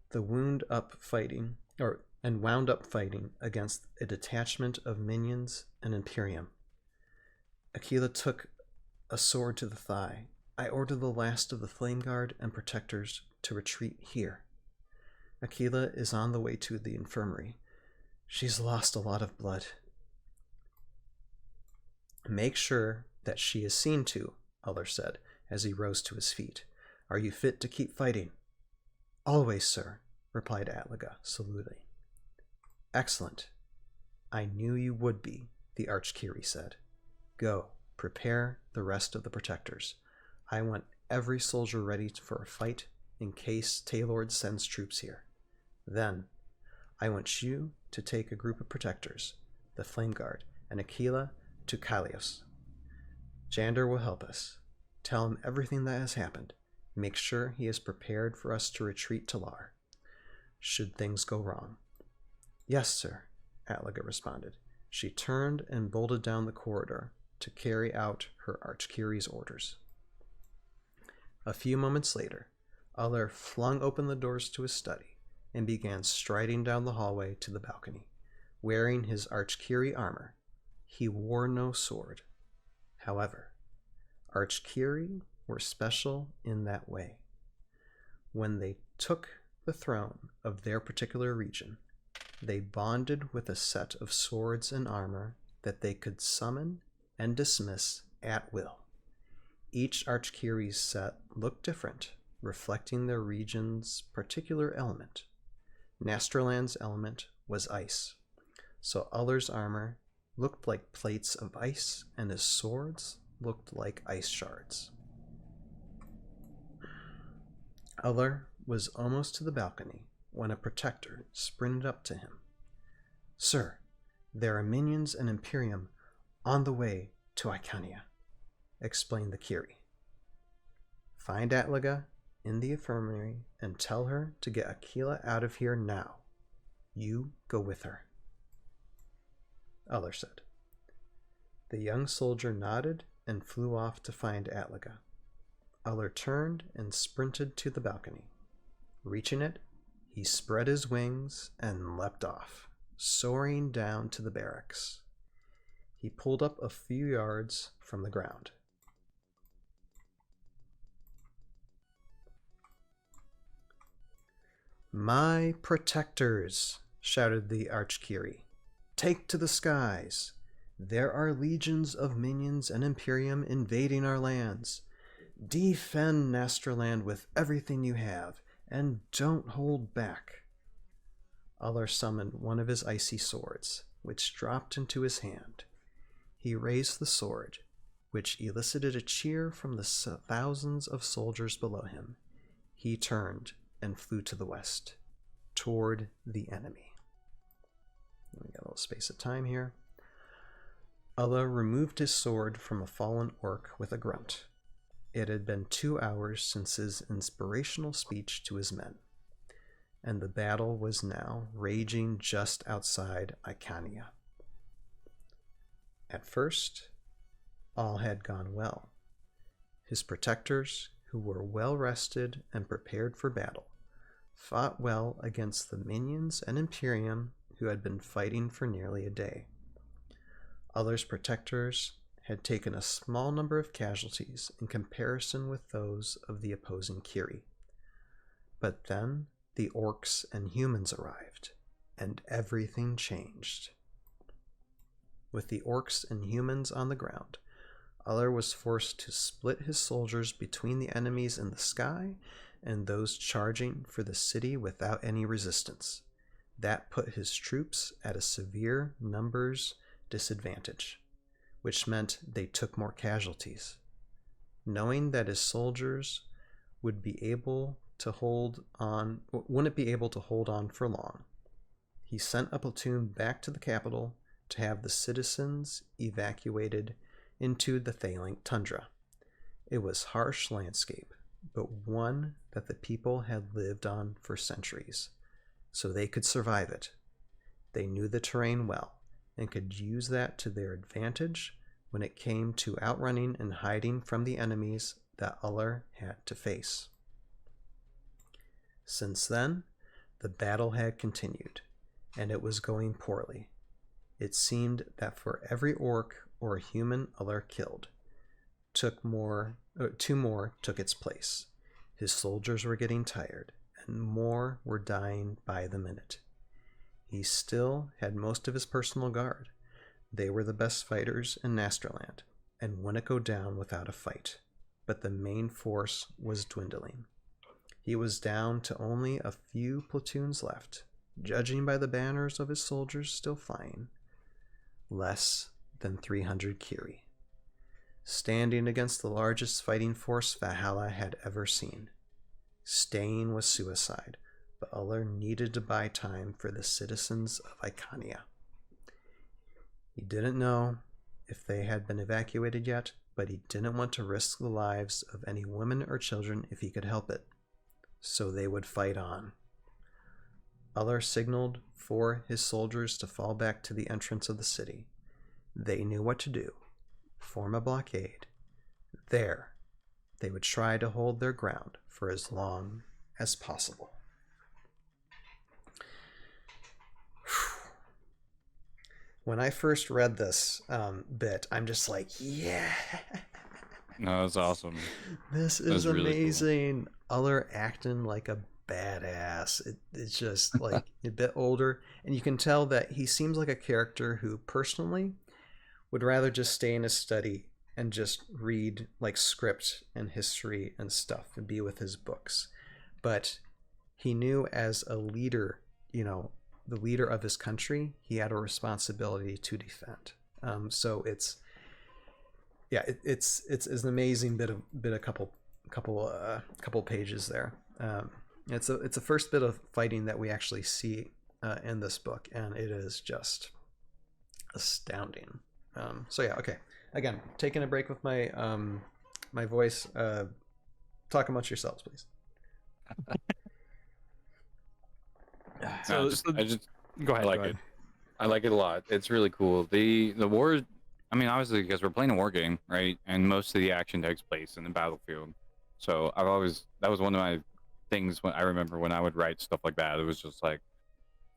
The wound up fighting against a detachment of minions and Imperium. Aquila took a sword to the thigh. I ordered the last of the Flame Guard and protectors to retreat here. Aquila is on the way to the infirmary. She's lost a lot of blood. Make sure that she is seen to, Uller said as he rose to his feet. Are you fit to keep fighting? Always, sir, replied Atlaga, saluting. Excellent. I knew you would be, the Archkiri said. Go, prepare the rest of the protectors. I want every soldier ready for a fight in case Taylord sends troops here. Then, I want you to take a group of protectors, the Flame Guard, and Aquila to Kalios. Jander will help us. Tell him everything that has happened. Make sure he is prepared for us to retreat to Lar, should things go wrong. Yes, sir, Atlaga responded. She turned and bolted down the corridor to carry out her Archkiri's orders. A few moments later, Uller flung open the doors to his study and began striding down the hallway to the balcony, wearing his Archkiri armor. He wore no sword. However, Archkiri were special in that way. When they took the throne of their particular region, they bonded with a set of swords and armor that they could summon and dismiss at will. Each Archkiri's set looked different, reflecting their region's particular element. Nastraland's element was ice, so Uller's armor looked like plates of ice, and his swords looked like ice shards. Uller was almost to the balcony when a protector sprinted up to him. Sir, there are minions and Imperium on the way to Icania, explained the Kiri. Find Atlaga in the infirmary and tell her to get Aquila out of here now. You go with her, Uller said. The young soldier nodded and flew off to find Atlaga. Uller turned and sprinted to the balcony. Reaching it, he spread his wings and leapt off, soaring down to the barracks. He pulled up a few yards from the ground. My protectors, shouted the Archkiri. Take to the skies. There are legions of minions and Imperium invading our lands. Defend Nastraland with everything you have, and don't hold back. Uller summoned one of his icy swords, which dropped into his hand. He raised the sword, which elicited a cheer from the thousands of soldiers below him. He turned and flew to the west, toward the enemy. We got a little space of time here. Uller removed his sword from a fallen orc with a grunt. It had been 2 hours since his inspirational speech to his men, and the battle was now raging just outside Icania. At first, all had gone well. His protectors, who were well rested and prepared for battle, fought well against the minions and Imperium who had been fighting for nearly a day. Uller's protectors had taken a small number of casualties in comparison with those of the opposing Kiri. But then the orcs and humans arrived, and everything changed. With the orcs and humans on the ground, Uller was forced to split his soldiers between the enemies in the sky and those charging for the city without any resistance. That put his troops at a severe numbers disadvantage, which meant they took more casualties. Knowing that his soldiers wouldn't be able to hold on for long, he sent a platoon back to the capital to have the citizens evacuated into the Thaling tundra. It was a harsh landscape, but one that the people had lived on for centuries, so they could survive it. They knew the terrain well and could use that to their advantage when it came to outrunning and hiding from the enemies that Uller had to face. Since then, the battle had continued, and it was going poorly. It seemed that for every orc or human Uller killed, two more took its place. His soldiers were getting tired, and more were dying by the minute. He still had most of his personal guard. They were the best fighters in Nasterland, and wouldn't go down without a fight. But the main force was dwindling. He was down to only a few platoons left, judging by the banners of his soldiers still flying. Less than 300 Kiri, standing against the largest fighting force Valhalla had ever seen. Staying was suicide, but Uller needed to buy time for the citizens of Icania. He didn't know if they had been evacuated yet, but he didn't want to risk the lives of any women or children if he could help it, so they would fight on. Uller signaled for his soldiers to fall back to the entrance of the city. They knew what to do. Form a blockade. There, they would try to hold their ground for as long as possible. When I first read this bit, I'm just like, yeah. No, that's awesome. This That's is really cool. amazing. Uller acting like a badass. It's just like a bit older, and you can tell that he seems like a character who personally would rather just stay in his study and just read like script and history and stuff and be with his books. But he knew as a leader, the leader of his country, he had a responsibility to defend. So it's an amazing bit of couple pages there. It's a first bit of fighting that we actually see in this book, and it is just astounding. So yeah, okay. Again, taking a break with my my voice. Talk amongst yourselves, please. So, I just go ahead. I like go it. ahead. I like it a lot. It's really cool. The war. I mean, obviously, because we're playing a war game, right? And most of the action takes place in the battlefield. So that was one of my things when I remember when I would write stuff like that. It was just like,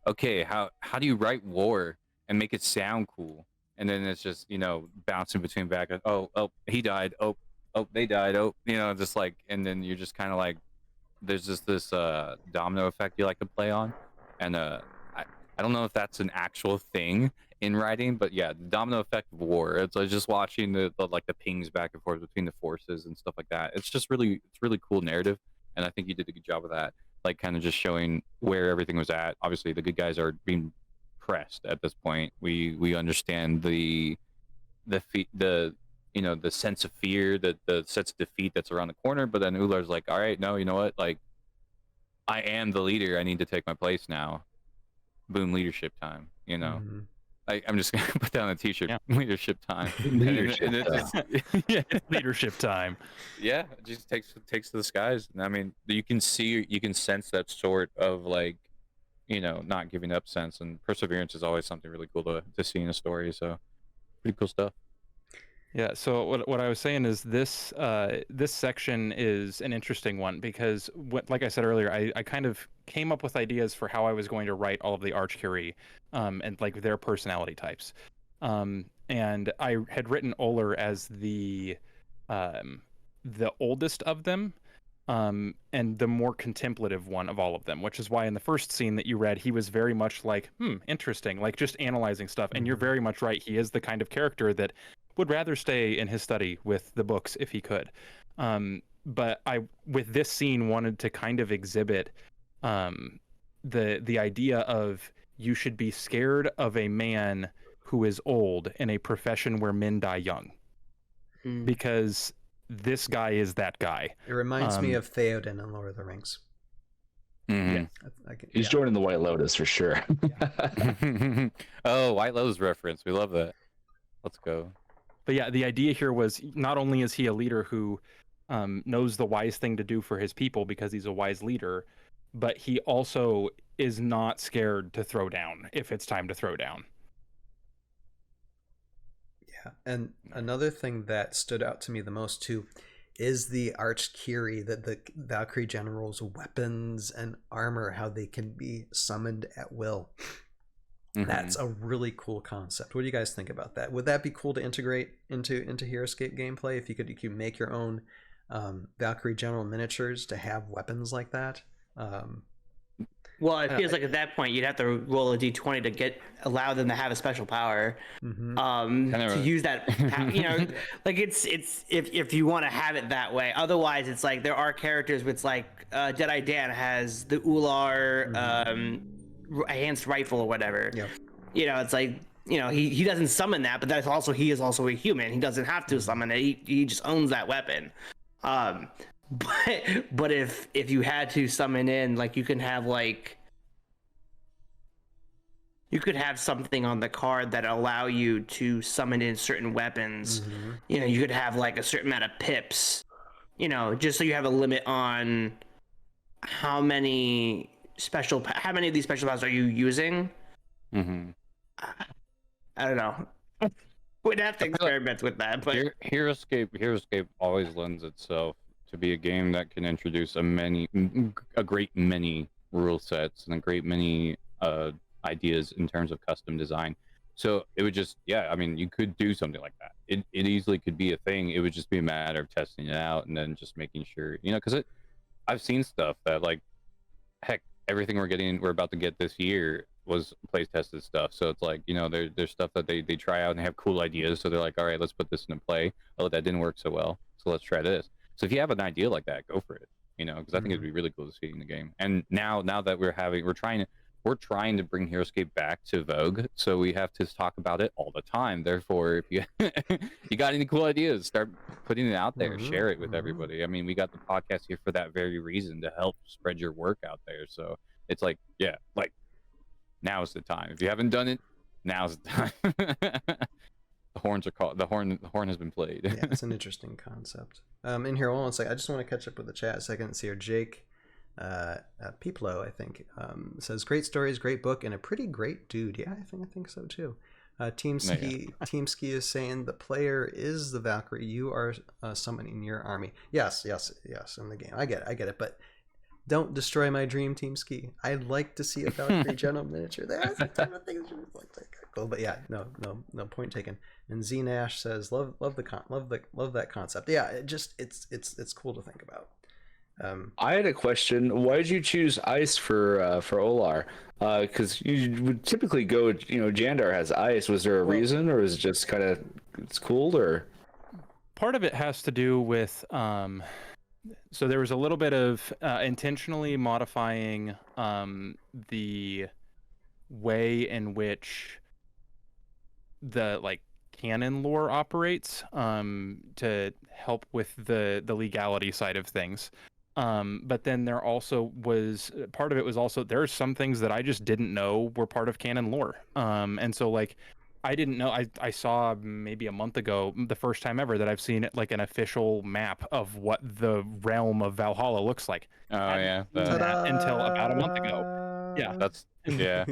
okay, how do you write war and make it sound cool? And then it's just bouncing between back. Oh, he died. Oh, they died. Oh, just like, and then you're just kind of like, there's just this domino effect you like to play on, and I don't know if that's an actual thing in writing, but yeah, the domino effect of war. It's like just watching the pings back and forth between the forces and stuff like that. It's really cool narrative, and I think you did a good job of that. Like kind of just showing where everything was at. Obviously, the good guys are being pressed at this point. We understand the sense of fear, the sense of defeat that's around the corner. But then Ullar's like, all right, no, you know what? Like, I am the leader. I need to take my place now. Boom, leadership time. Mm-hmm. I'm just gonna put down a T-shirt. Yeah. Leadership time. Leadership And it time. Yeah, leadership time. yeah, it just takes to the skies. And I mean, you can sense that sort of like, not giving up sense, and perseverance is always something really cool to see in a story. So, pretty cool stuff. Yeah. So what I was saying is this section is an interesting one because like I said earlier, I kind of came up with ideas for how I was going to write all of the Arch-Curie, and like their personality types. And I had written Uller as the oldest of them, and the more contemplative one of all of them, which is why in the first scene that you read, he was very much like, interesting, like just analyzing stuff. And you're very much right. He is the kind of character that would rather stay in his study with the books if he could. But I, with this scene, wanted to kind of exhibit the idea of you should be scared of a man who is old in a profession where men die young, because this guy is that guy. It reminds me of Theoden in Lord of the Rings. Mm-hmm. He's joining the White Lotus for sure. Oh, White Lotus reference. We love that. Let's go. But yeah, the idea here was not only is he a leader who knows the wise thing to do for his people because he's a wise leader, but he also is not scared to throw down if it's time to throw down. Yeah, and another thing that stood out to me the most too is the Arch-Kiri, that the Valkyrie general's weapons and armor, how they can be summoned at will. That's a really cool concept. What do you guys think about that? Would that be cool to integrate into HeroScape gameplay if you could make your own Valkyrie general miniatures to have weapons like that? Well, it feels like at that point you'd have to roll a d20 to allow them to have a special power. To use that, like it's if you want to have it that way. Otherwise, it's like there are characters with like Deadeye Dan has the Ular enhanced rifle or whatever. Yep. It's like he doesn't summon that, but he is also a human. He doesn't have to summon it. He just owns that weapon. But if you had to summon in, like you could have something on the card that allow you to summon in certain weapons. You could have like a certain amount of pips, just so you have a limit on how many of these special powers are you using. I don't know. We'd have to experiment with that, but HeroScape always lends itself to be a game that can introduce a great many rule sets and a great many ideas in terms of custom design. So it would just, you could do something like that. It easily could be a thing. It would just be a matter of testing it out and then just making sure, because I've seen stuff that, like, heck, everything we're about to get this year was play tested stuff. So it's like, there's stuff that they try out and they have cool ideas. So they're like, all right, let's put this into play. Oh, that didn't work so well, so let's try this. So if you have an idea like that, go for it. Because I think it'd be really cool to see in the game. And now that we're trying to bring HeroScape back to vogue, so we have to talk about it all the time. Therefore, if you you got any cool ideas, start putting it out there, share it with everybody. I mean, we got the podcast here for that very reason, to help spread your work out there. So it's like, now's the time. If you haven't done it, now's the time. The horns are called. The horn has been played. Yeah, it's an interesting concept. In here, hold on a second. I just want to catch up with the chat a second and see here. Jake Peeplo, I think, says great stories, great book, and a pretty great dude. Yeah, I think so too. Team Ski is saying the player is the Valkyrie. You are summoning your army. Yes, in the game. I get it, but don't destroy my dream, Team Ski. I'd like to see a Valkyrie general miniature. There's a ton of things like cool, but yeah, no, point taken. And Z Nash says love that concept. Yeah, it's cool to think about. I had a question. Why did you choose ice for Olar? Because you would typically go, Jandar has ice. Was there a reason, or is it just kind of it's cool? Or part of it has to do with so there was a little bit of intentionally modifying the way in which the canon lore operates to help with the legality side of things. But then there also was part of it was also there are some things that I just didn't know were part of canon lore. And so I didn't know. I saw maybe a month ago, the first time ever that I've seen an official map of what the realm of Valhalla looks like. Oh yeah, that until about a month ago. Yeah,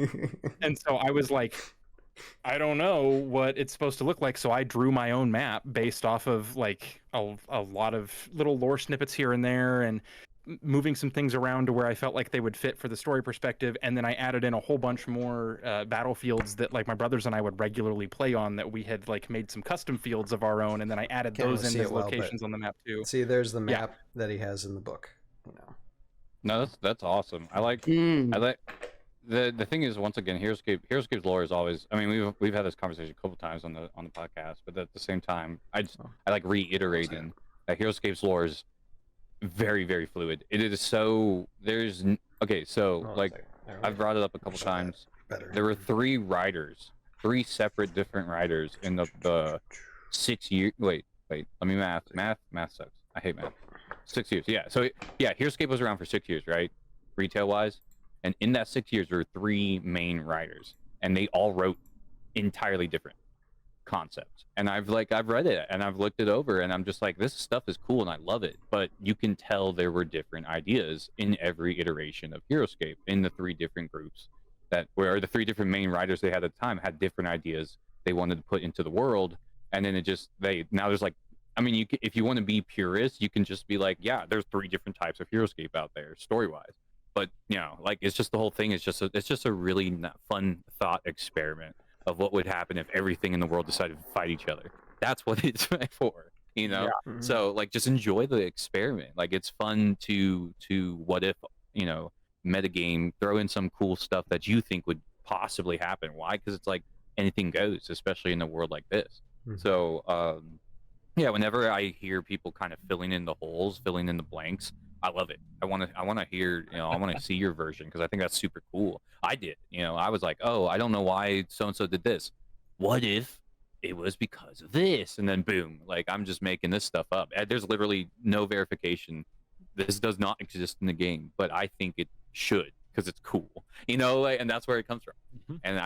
and so I was like, I don't know what it's supposed to look like, so I drew my own map based off of a lot of little lore snippets here and there, and moving some things around to where I felt like they would fit for the story perspective. And then I added in a whole bunch more battlefields that my brothers and I would regularly play on, that we had made some custom fields of our own, and then I added those in as locations on the map too. See, there's the map that he has in the book. No, that's awesome. I like the thing is, once again, HeroScape's lore is always. I mean, we've had this conversation a couple times on the podcast, but at the same time, I like reiterating that HeroScape's lore is very, very fluid. It is so I've brought it up a couple times. There were three separate different riders in the 6 year. Wait, let me math sucks. I hate math. 6 years, yeah. So HeroScape was around for 6 years, right? Retail wise. And in that 6 years, there were three main writers, and they all wrote entirely different, concept, and I've read it and I've looked it over, and I'm just like, this stuff is cool and I love it. But you can tell there were different ideas in every iteration of HeroScape, in the three different groups or the three different main writers they had at the time had different ideas they wanted to put into the world. And then now there's like, I mean, if you want to be purist, you can just be like, yeah, there's three different types of HeroScape out there story wise. But like, it's just the whole thing is just a really fun thought experiment of what would happen if everything in the world decided to fight each other. That's what it's for, Yeah. Mhm. So like, just enjoy the experiment. Like, it's fun to what if, metagame, throw in some cool stuff that you think would possibly happen. Why? Because it's like anything goes, especially in a world like this. Mhm. So yeah, whenever I hear people kind of filling in the holes, filling in the blanks, I love it. I want to hear, I want to see your version, because I think that's super cool. I did, I was like, oh, I don't know why so and so did this. What if it was because of this? And then boom, like, I'm just making this stuff up. There's literally no verification. This does not exist in the game, but I think it should, because it's cool, and that's where it comes from. Mhm. And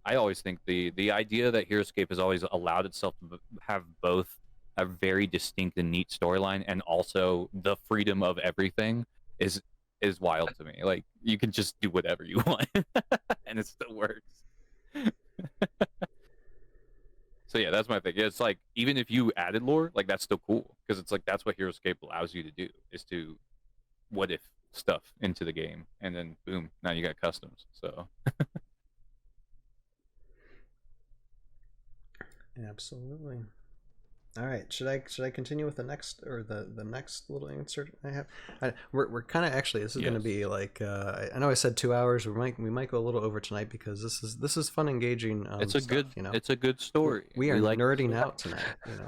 I always think the idea that HeroScape has always allowed itself to have both a very distinct and neat storyline and also the freedom of everything is wild to me. Like, you can just do whatever you want and it still works. So yeah, that's my thing. It's like, even if you added lore, like, that's still cool, because it's like, that's what HeroScape allows you to do, is to what if stuff into the game, and then boom, now you got customs. So Absolutely. All right. Should I continue with the next, or the next little insert I have? We're kind of, actually, this is going to Yes. be like, I know I said 2 hours. We might go a little over tonight, because this is fun, engaging. it's a stuff, good it's a good story. We are like the nerding story. out tonight.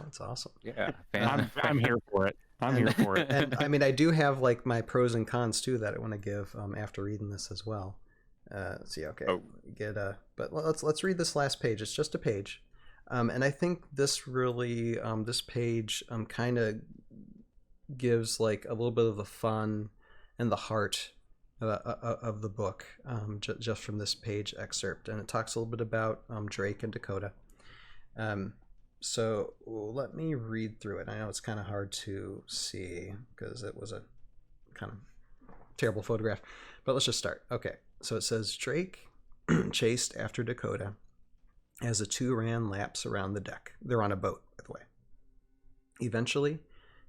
It's awesome. Yeah, I'm here for it. I'm here for it. And I mean, I do have like my pros and cons too that I want to give after reading this as well. See, okay, Oh. but let's read this last page. It's just a page, and I think this really this page kind of gives like a little bit of the fun and the heart of the book, just from this page excerpt, and it talks a little bit about Drake and Dakota. So let me read through it. I know it's kind of hard to see because it was a kind of terrible photograph, but let's just start. Okay, so it says, Drake chased after Dakota as the two ran laps around the deck. They're on a boat, by the way. Eventually,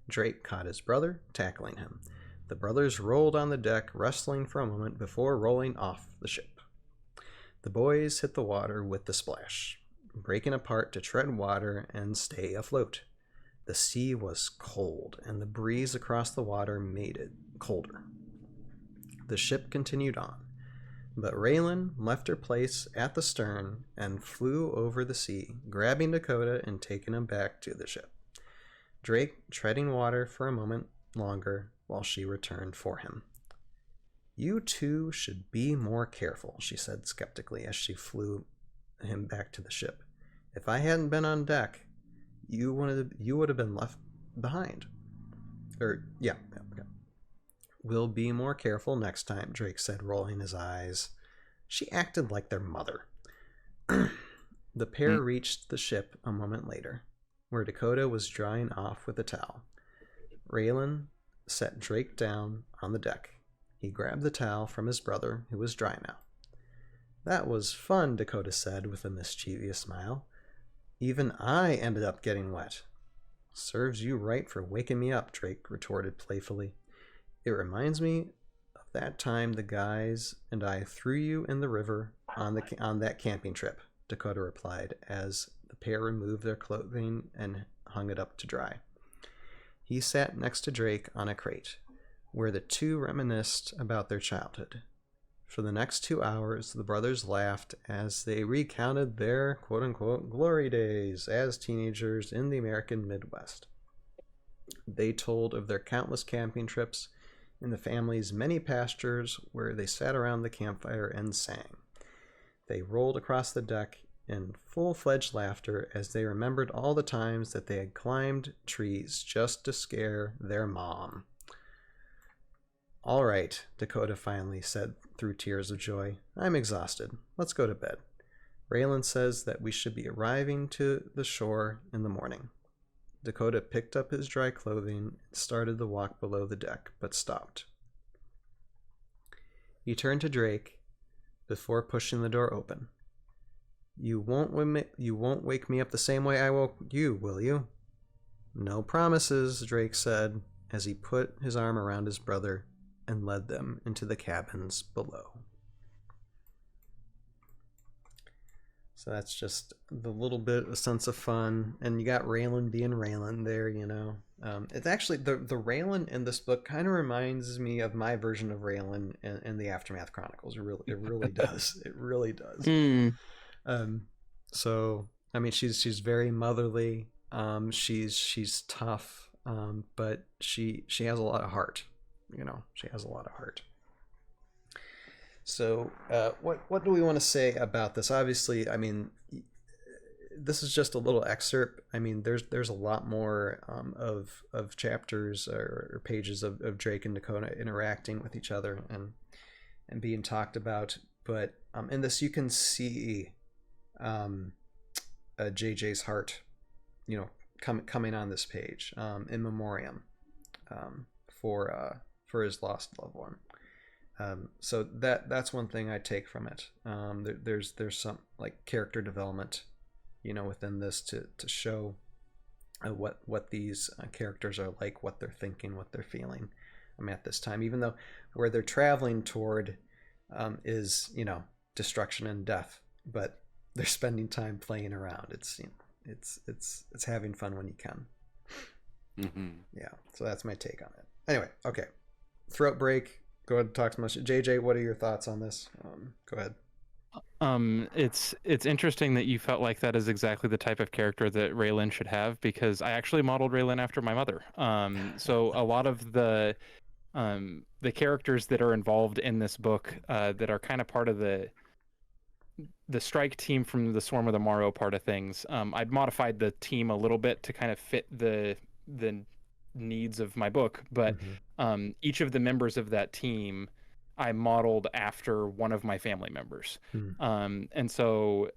Drake caught his brother, tackling him. The brothers rolled on the deck, wrestling for a moment before rolling off the ship. The boys hit the water with the splash, breaking apart to tread water and stay afloat. The sea was cold, and the breeze across the water made it colder. The ship continued on, but Raylan left her place at the stern and flew over the sea, grabbing Dakota and taking him back to the ship. Drake treading water for a moment longer while she returned for him. You two should be more careful, she said skeptically as she flew him back to the ship. If I hadn't been on deck, you would have been left behind. Yeah. We'll be more careful next time, Drake said, rolling his eyes. She acted like their mother. The pair reached the ship a moment later, where Dakota was drying off with a towel. Raylan set Drake down on the deck. He grabbed the towel from his brother, who was dry now. That was fun, Dakota said with a mischievous smile. Even I ended up getting wet. Serves you right for waking me up, Drake retorted playfully. It reminds me of that time the guys and I threw you in the river on that camping trip, Dakota replied as the pair removed their clothing and hung it up to dry. He sat next to Drake on a crate, where the two reminisced about their childhood. For the next 2 hours, the brothers laughed as they recounted their quote-unquote glory days as teenagers in the American Midwest. They told of their countless camping trips in the family's many pastures where they sat around the campfire and sang. They rolled across the deck in full-fledged laughter as they remembered all the times that they had climbed trees just to scare their mom. All right, Dakota finally said through tears of joy. I'm exhausted. Let's go to bed. Raylan says that we should be arriving to the shore in the morning. Dakota picked up his dry clothing and started the walk below the deck, but stopped. He turned to Drake before pushing the door open. You won't wake me up the same way I woke you, will you? No promises, Drake said as he put his arm around his brother and led them into the cabins below. So that's just the little bit of sense of fun, and you got Raylan being Raylan there, you know. It's actually the Raylan in this book kind of reminds me of my version of Raylan in the Aftermath Chronicles. It really does. It really does. So I mean, she's very motherly. She's tough, but she has a lot of heart. You know, she has a lot of heart. So what do we want to say about this? Obviously, I mean, this is just a little excerpt. I mean, there's a lot more of chapters or pages of Drake and Dakota interacting with each other and being talked about. But in this, you can see JJ's heart, you know, coming on this page in memoriam for his lost loved one. So that's one thing I take from it. There's some like character development, you know, within this to show what these characters are like, what they're thinking, what they're feeling. At this time, even though where they're traveling toward is, you know, destruction and death, but they're spending time playing around. It's, you know, it's having fun when you can. Mm-hmm. Yeah. So that's my take on it. Anyway, okay. Throat break. Go ahead and talk to much. JJ, what are your thoughts on this? Go ahead. It's interesting that you felt like that is exactly the type of character that Raylan should have, because I actually modeled Raylan after my mother. So a lot of the characters that are involved in this book that are kind of part of the strike team from the Swarm of the Morrow part of things, I'd modified the team a little bit to kind of fit the needs of my book, but each of the members of that team I modeled after one of my family members. And so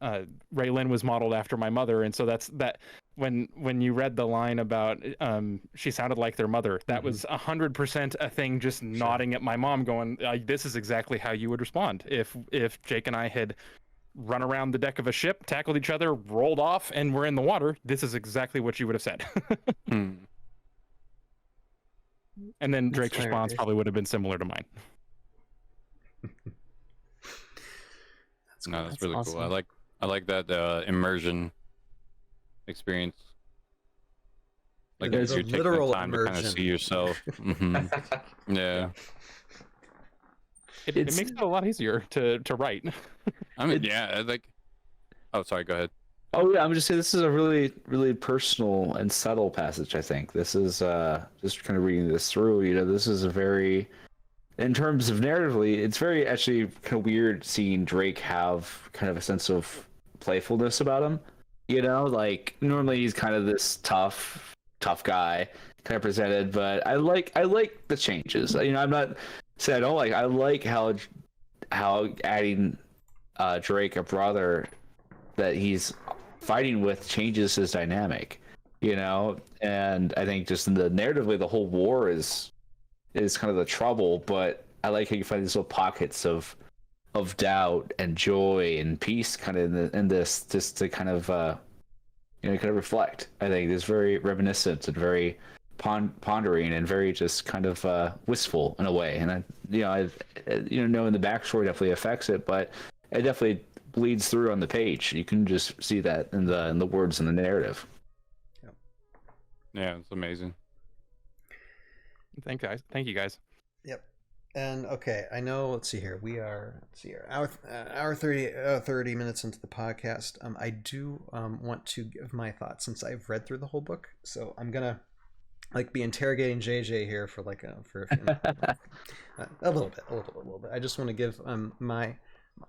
Raylan was modeled after my mother, and so that's that. When you read the line about she sounded like their mother, that was 100% a thing, just nodding at my mom going, this is exactly how you would respond if Jake and I had run around the deck of a ship, tackled each other, rolled off, and we're in the water. This is exactly what you would have said. And then Drake's response probably would have been similar to mine. That's really awesome. Cool. I like that immersion experience. Like There's you're a taking literal the time immersion. to kind of see yourself. Yeah. It makes it a lot easier to write. I mean, yeah, like. Oh, sorry. Go ahead. Oh yeah, I'm just saying this is a really, really personal and subtle passage. I think this is just kind of reading this through. You know, this is a very, in terms of narratively, it's very actually kind of weird seeing Drake have kind of a sense of playfulness about him. You know, like normally he's kind of this tough guy kind of presented, but I like the changes. You know, I'm not saying I don't like. I like how adding Drake, a brother that he's fighting with, changes his dynamic, you know. And I think just in the narratively, the whole war is kind of the trouble, but I like how you find these little pockets of doubt and joy and peace kind of in this, just to kind of kind of reflect. I think it's very reminiscent and very pondering and very just kind of wistful in a way. And knowing the backstory definitely affects it, but it definitely bleeds through on the page. You can just see that in the words and the narrative. Yeah, it's amazing. Thank you guys. Yep. And okay, I know. Let's see here. We are hour 30 minutes into the podcast. I do want to give my thoughts since I've read through the whole book. So I'm gonna be interrogating JJ here for a few minutes. a little bit. I just want to give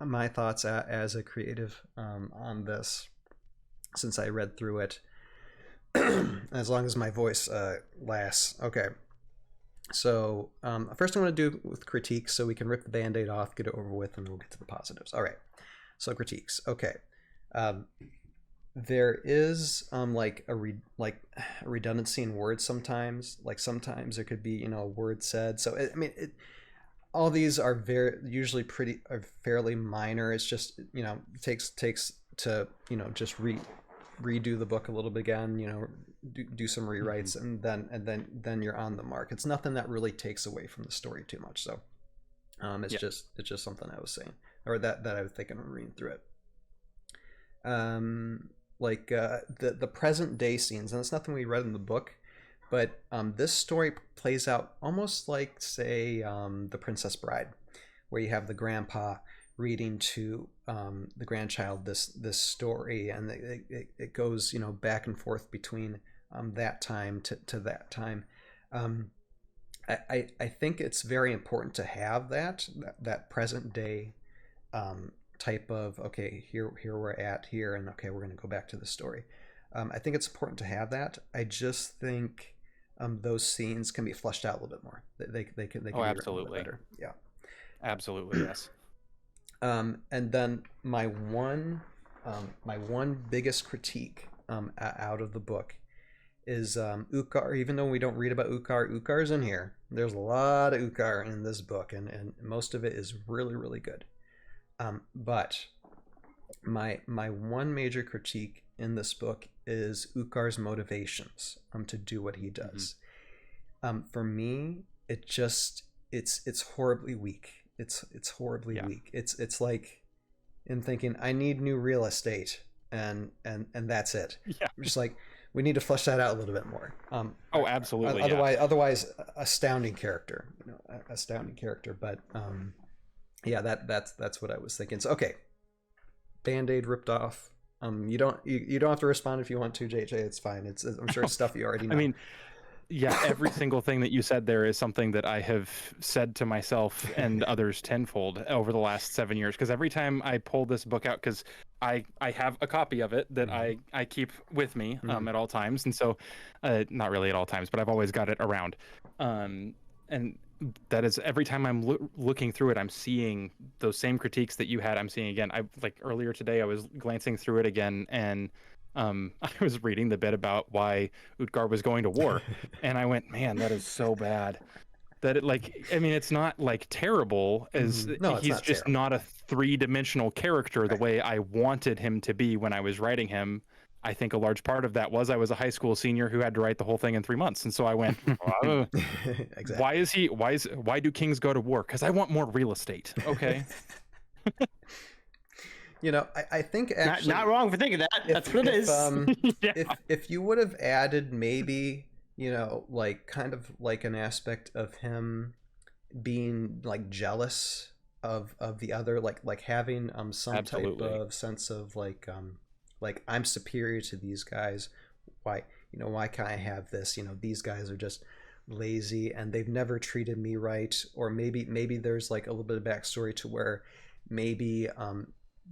my thoughts as a creative on this, since I read through it, as long as my voice lasts. Okay, so first I want to do with critiques, so we can rip the band-aid off, get it over with, and then we'll get to the positives. All right, so critiques. Okay, Um, there is like a redundancy in words sometimes. Like sometimes there could be, you know, a word said. So I mean, all these are usually are fairly minor. It's just, you know, takes to, you know, just redo the book a little bit again, you know, do some rewrites, and then you're on the mark. It's nothing that really takes away from the story too much. So it's just something I was saying, or that I was thinking when reading through it. The present day scenes, and it's nothing we read in the book, but this story plays out almost like, say, The Princess Bride, where you have the grandpa reading to the grandchild this story, and it goes, you know, back and forth between that time to that time. I think it's very important to have that present day type of, okay, here we're at here, and okay, we're going to go back to the story. I think it's important to have that. I just think those scenes can be fleshed out a little bit more. They can be absolutely better. Yeah, absolutely, yes. And then my one biggest critique out of the book is Ukkar. Even though we don't read about Ukkar's in here. There's a lot of Ukkar in this book, and most of it is really, really good. But my one major critique in this book is Ukkar's motivations to do what he does. For me, it's horribly weak. It's horribly weak. It's like in thinking, I need new real estate, and that's it. Yeah. Just like, we need to flesh that out a little bit more. Absolutely. Otherwise, astounding character. You know, astounding character. But that's what I was thinking. So okay, Band-Aid ripped off. You don't have to respond if you want to, JJ. It's fine. I'm sure it's stuff you already know. I mean, yeah, every single thing that you said there is something that I have said to myself and others tenfold over the last 7 years. Because every time I pull this book out, because I have a copy of it that I keep with me at all times, and so not really at all times, but I've always got it around. And that is, every time I'm looking through it, I'm seeing those same critiques that you had. I'm seeing again. Like earlier today, I was glancing through it again, and I was reading the bit about why Utkar was going to war, and I went, man, that is so bad. That it, like, I mean, it's not like terrible as he's just terrible. Not a three-dimensional character the way I wanted him to be when I was writing him. I think a large part of that was I was a high school senior who had to write the whole thing in 3 months, and so I went, exactly. why do kings go to war? Because I want more real estate. Okay. You know, I think actually not wrong for thinking that. That's what it is. If you would have added maybe, you know, like kind of like an aspect of him being like jealous of the other, like having some Absolutely. type of sense of like I'm superior to these guys. Why can't I have this? You know, these guys are just lazy and they've never treated me right. Or maybe there's like a little bit of backstory to where maybe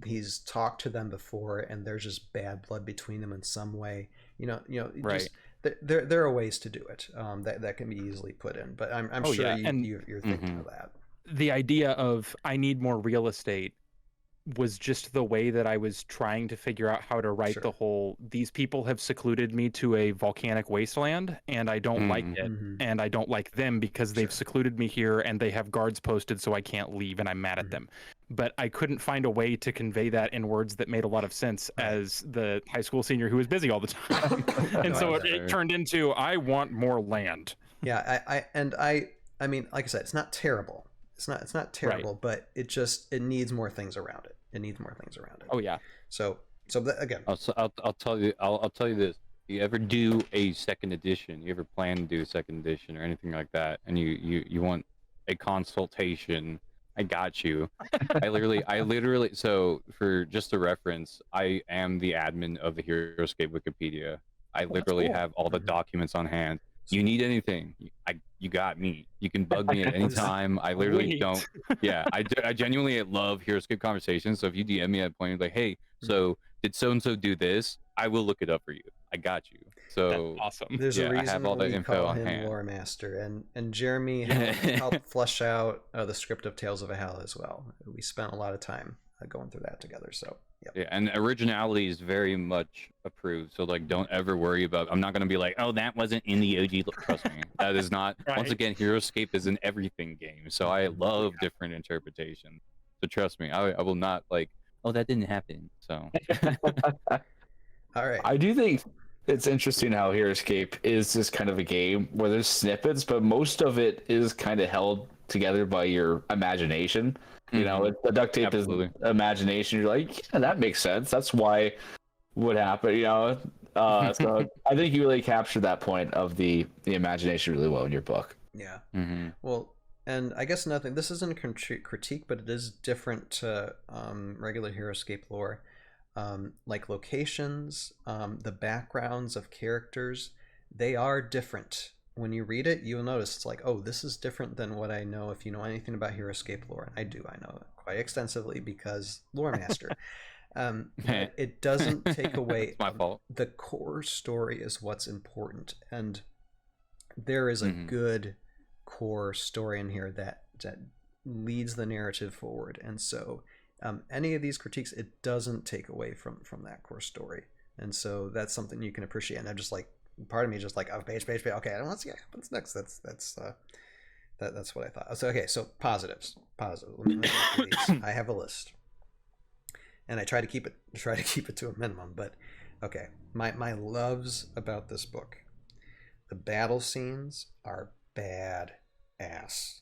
he's talked to them before and there's just bad blood between them in some way. Right. Just, there are ways to do it that can be easily put in. But I'm sure you're thinking of that. The idea of I need more real estate was just the way that I was trying to figure out how to write the whole, these people have secluded me to a volcanic wasteland and I don't like it, and I don't like them because they've secluded me here and they have guards posted so I can't leave and I'm mad at them. But I couldn't find a way to convey that in words that made a lot of sense as the high school senior who was busy all the time. And so it turned into, I want more land. Yeah, I mean, like I said, it's not terrible. It's not terrible, but it needs more things around it. Oh yeah. So again, I'll tell you this. You ever do a second edition? You ever plan to do a second edition or anything like that? And you want a consultation? I got you. I literally. So for just a reference, I am the admin of the Heroescape Wikipedia. I literally have all the documents on hand. You need anything, you got me. You can bug me at any time. I literally don't. Yeah, I genuinely love Heroescape conversations. So if you DM me at a point like, hey, so did so and so do this? I will look it up for you. I got you. So that's awesome. There's a reason I have all the info call on him hand. Lore Master, and Jeremy helped flesh out the script of Tales of Ahal as well. We spent a lot of time going through that together. So Yeah, and originality is very much approved. So like, don't ever worry about. I'm not gonna be like, oh, that wasn't in the OG. Trust me, that is not. Right. Once again, HeroScape is an everything game, so I love different interpretations. So trust me, I will not like, oh, that didn't happen. So All right. I do think it's interesting how HeroScape is just kind of a game where there's snippets, but most of it is kind of held together by your imagination. You know, the duct tape Absolutely. is imagination. You're like, yeah, that makes sense. That's why what happened. You know, so I think you really captured that point of the imagination really well in your book. Yeah. Mm-hmm. Well, and I guess nothing. This isn't a critique, but it is different to regular HeroScape lore. Like locations, the backgrounds of characters, they are different. When you read it, you'll notice it's like, oh, this is different than what I know if you know anything about HeroScape lore. And I do. I know it quite extensively because lore master. But it doesn't take away. It's my fault. The core story is what's important, and there is a good core story in here that leads the narrative forward. And so any of these critiques, it doesn't take away from that core story. And so that's something you can appreciate. And I'm just like, part of me just like, oh, page. Okay, I don't want to see what happens next. That's what I thought. So okay, so positives. Let me look at these. I have a list, and I try to keep it to a minimum. But okay, my loves about this book. The battle scenes are bad ass,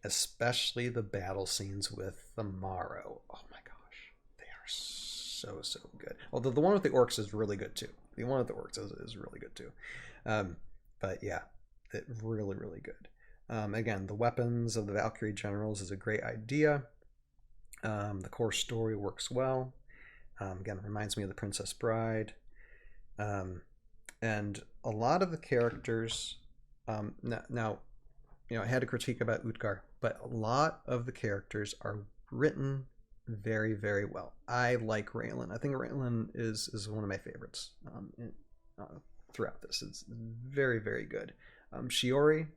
especially the battle scenes with the Morrow. Oh my gosh, they are so good. Although the one with the orcs is really good too. The one with the orcs is really good too. But yeah, it really good. Again, the weapons of the Valkyrie generals is a great idea. The core story works well. Again, it reminds me of the Princess Bride. And a lot of the characters, now, you know, I had a critique about Utgar, but a lot of the characters are written very well. I like Raylan. I think Raylan is one of my favorites throughout this. It's very good. Shiori,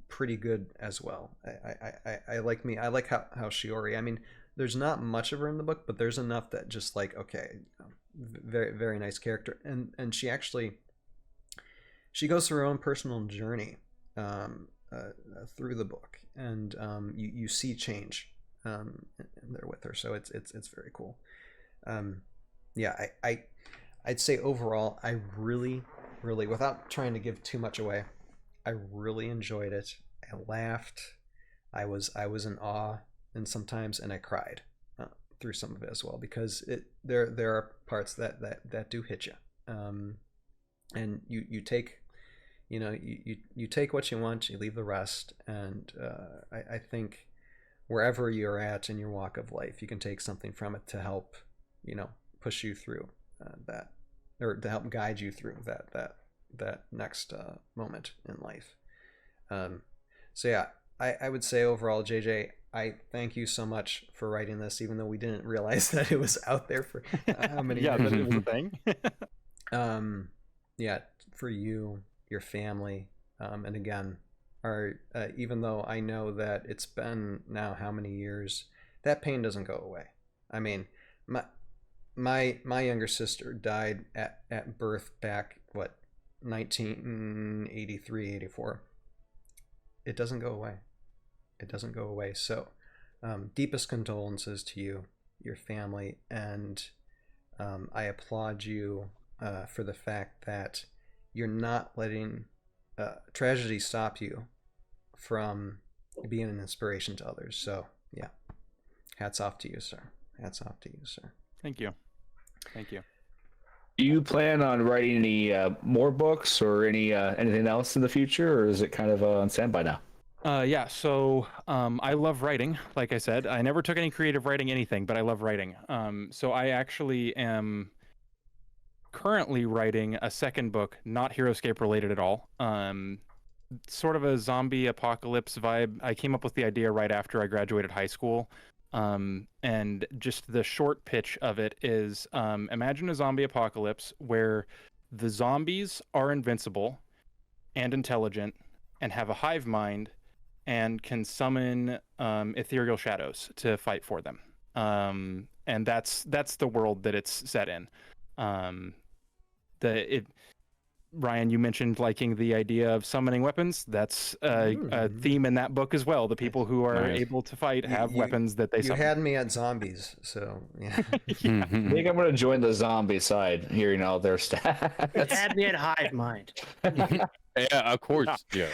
pretty good as well. I like how Shiori, I mean, there's not much of her in the book, but there's enough that just like, okay, very nice character. And she actually, she goes through her own personal journey through the book, and you see change there with her, so it's very cool. Yeah, I'd say overall, I really, without trying to give too much away, I really enjoyed it. I laughed, I was in awe, and sometimes, and I cried through some of it as well, because there are parts that do hit you, and you take, you know, you take what you want, you leave the rest, and I think wherever you're at in your walk of life, you can take something from it to help, you know, push you through that, or to help guide you through that next moment in life. So yeah, I would say overall, JJ, I thank you so much for writing this, even though we didn't realize that it was out there for how many yeah, years. that it was a thing. Yeah, for you, your family, and again, even though I know that it's been now how many years, that pain doesn't go away. I mean, my younger sister died at birth back, 1983, 84. It doesn't go away. So deepest condolences to you, your family, and I applaud you for the fact that you're not letting tragedy stop you from being an inspiration to others. So yeah, hats off to you, sir. Thank you. Do you plan on writing any more books or anything else in the future, or is it kind of on standby now? Yeah, so I love writing. Like I said, I never took any creative writing anything, but I love writing. So I actually am currently writing a second book, not HeroScape related at all. Sort of a zombie apocalypse vibe. I came up with the idea right after I graduated high school. And just the short pitch of it is, imagine a zombie apocalypse where the zombies are invincible and intelligent and have a hive mind and can summon ethereal shadows to fight for them. and that's the world that it's set in. Ryan, you mentioned liking the idea of summoning weapons. That's a theme in that book as well. The people who are able to fight have weapons that they summon. You had me at zombies, so yeah. I think I'm gonna join the zombie side, hearing all their stats. You had me at hive mind. Yeah, of course. Yeah.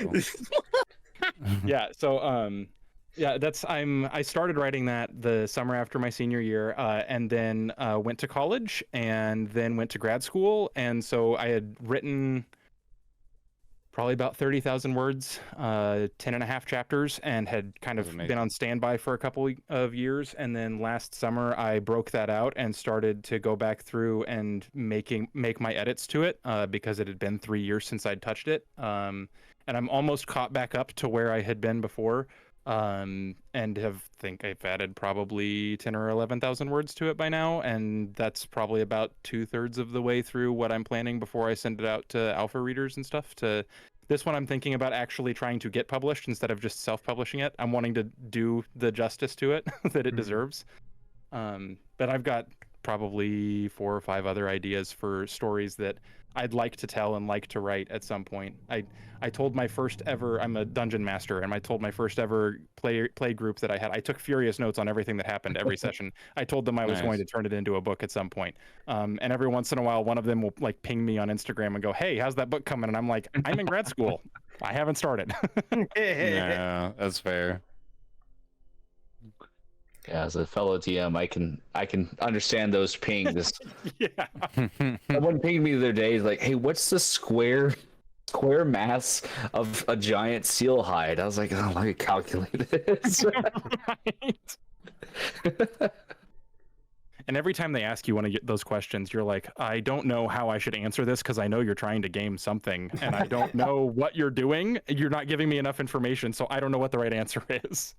Yeah. So I started writing that the summer after my senior year, and then went to college, and then went to grad school, and so I had written probably about 30,000 words, 10 and a half chapters, and had kind of been on standby for a couple of years. And then last summer I broke that out and started to go back through and make my edits to it, because it had been 3 years since I'd touched it. And I'm almost caught back up to where I had been before. And think I've added probably 10 or 11,000 words to it by now, and that's probably about 2/3 of the way through what I'm planning before I send it out to alpha readers and stuff. To this one, I'm thinking about actually trying to get published instead of just self-publishing it. I'm wanting to do the justice to it that it deserves. But I've got probably 4 or 5 other ideas for stories that I'd like to tell and like to write at some point. I told my first ever, I'm a dungeon master, and I told my first ever play group that I had, I took furious notes on everything that happened every session. I told them I was going to turn it into a book at some point. And every once in a while, one of them will like ping me on Instagram and go, "Hey, how's that book coming?" And I'm like, "I'm in grad school. I haven't started." Yeah, that's fair. Yeah, as a fellow DM, I can understand those pings. Yeah. Someone pinged me the other day, like, "Hey, what's the square mass of a giant seal hide?" I was like, "Oh, let me calculate this." Right. And every time they ask you one of those questions, you're like, "I don't know how I should answer this because I know you're trying to game something, and I don't know what you're doing. You're not giving me enough information, so I don't know what the right answer is."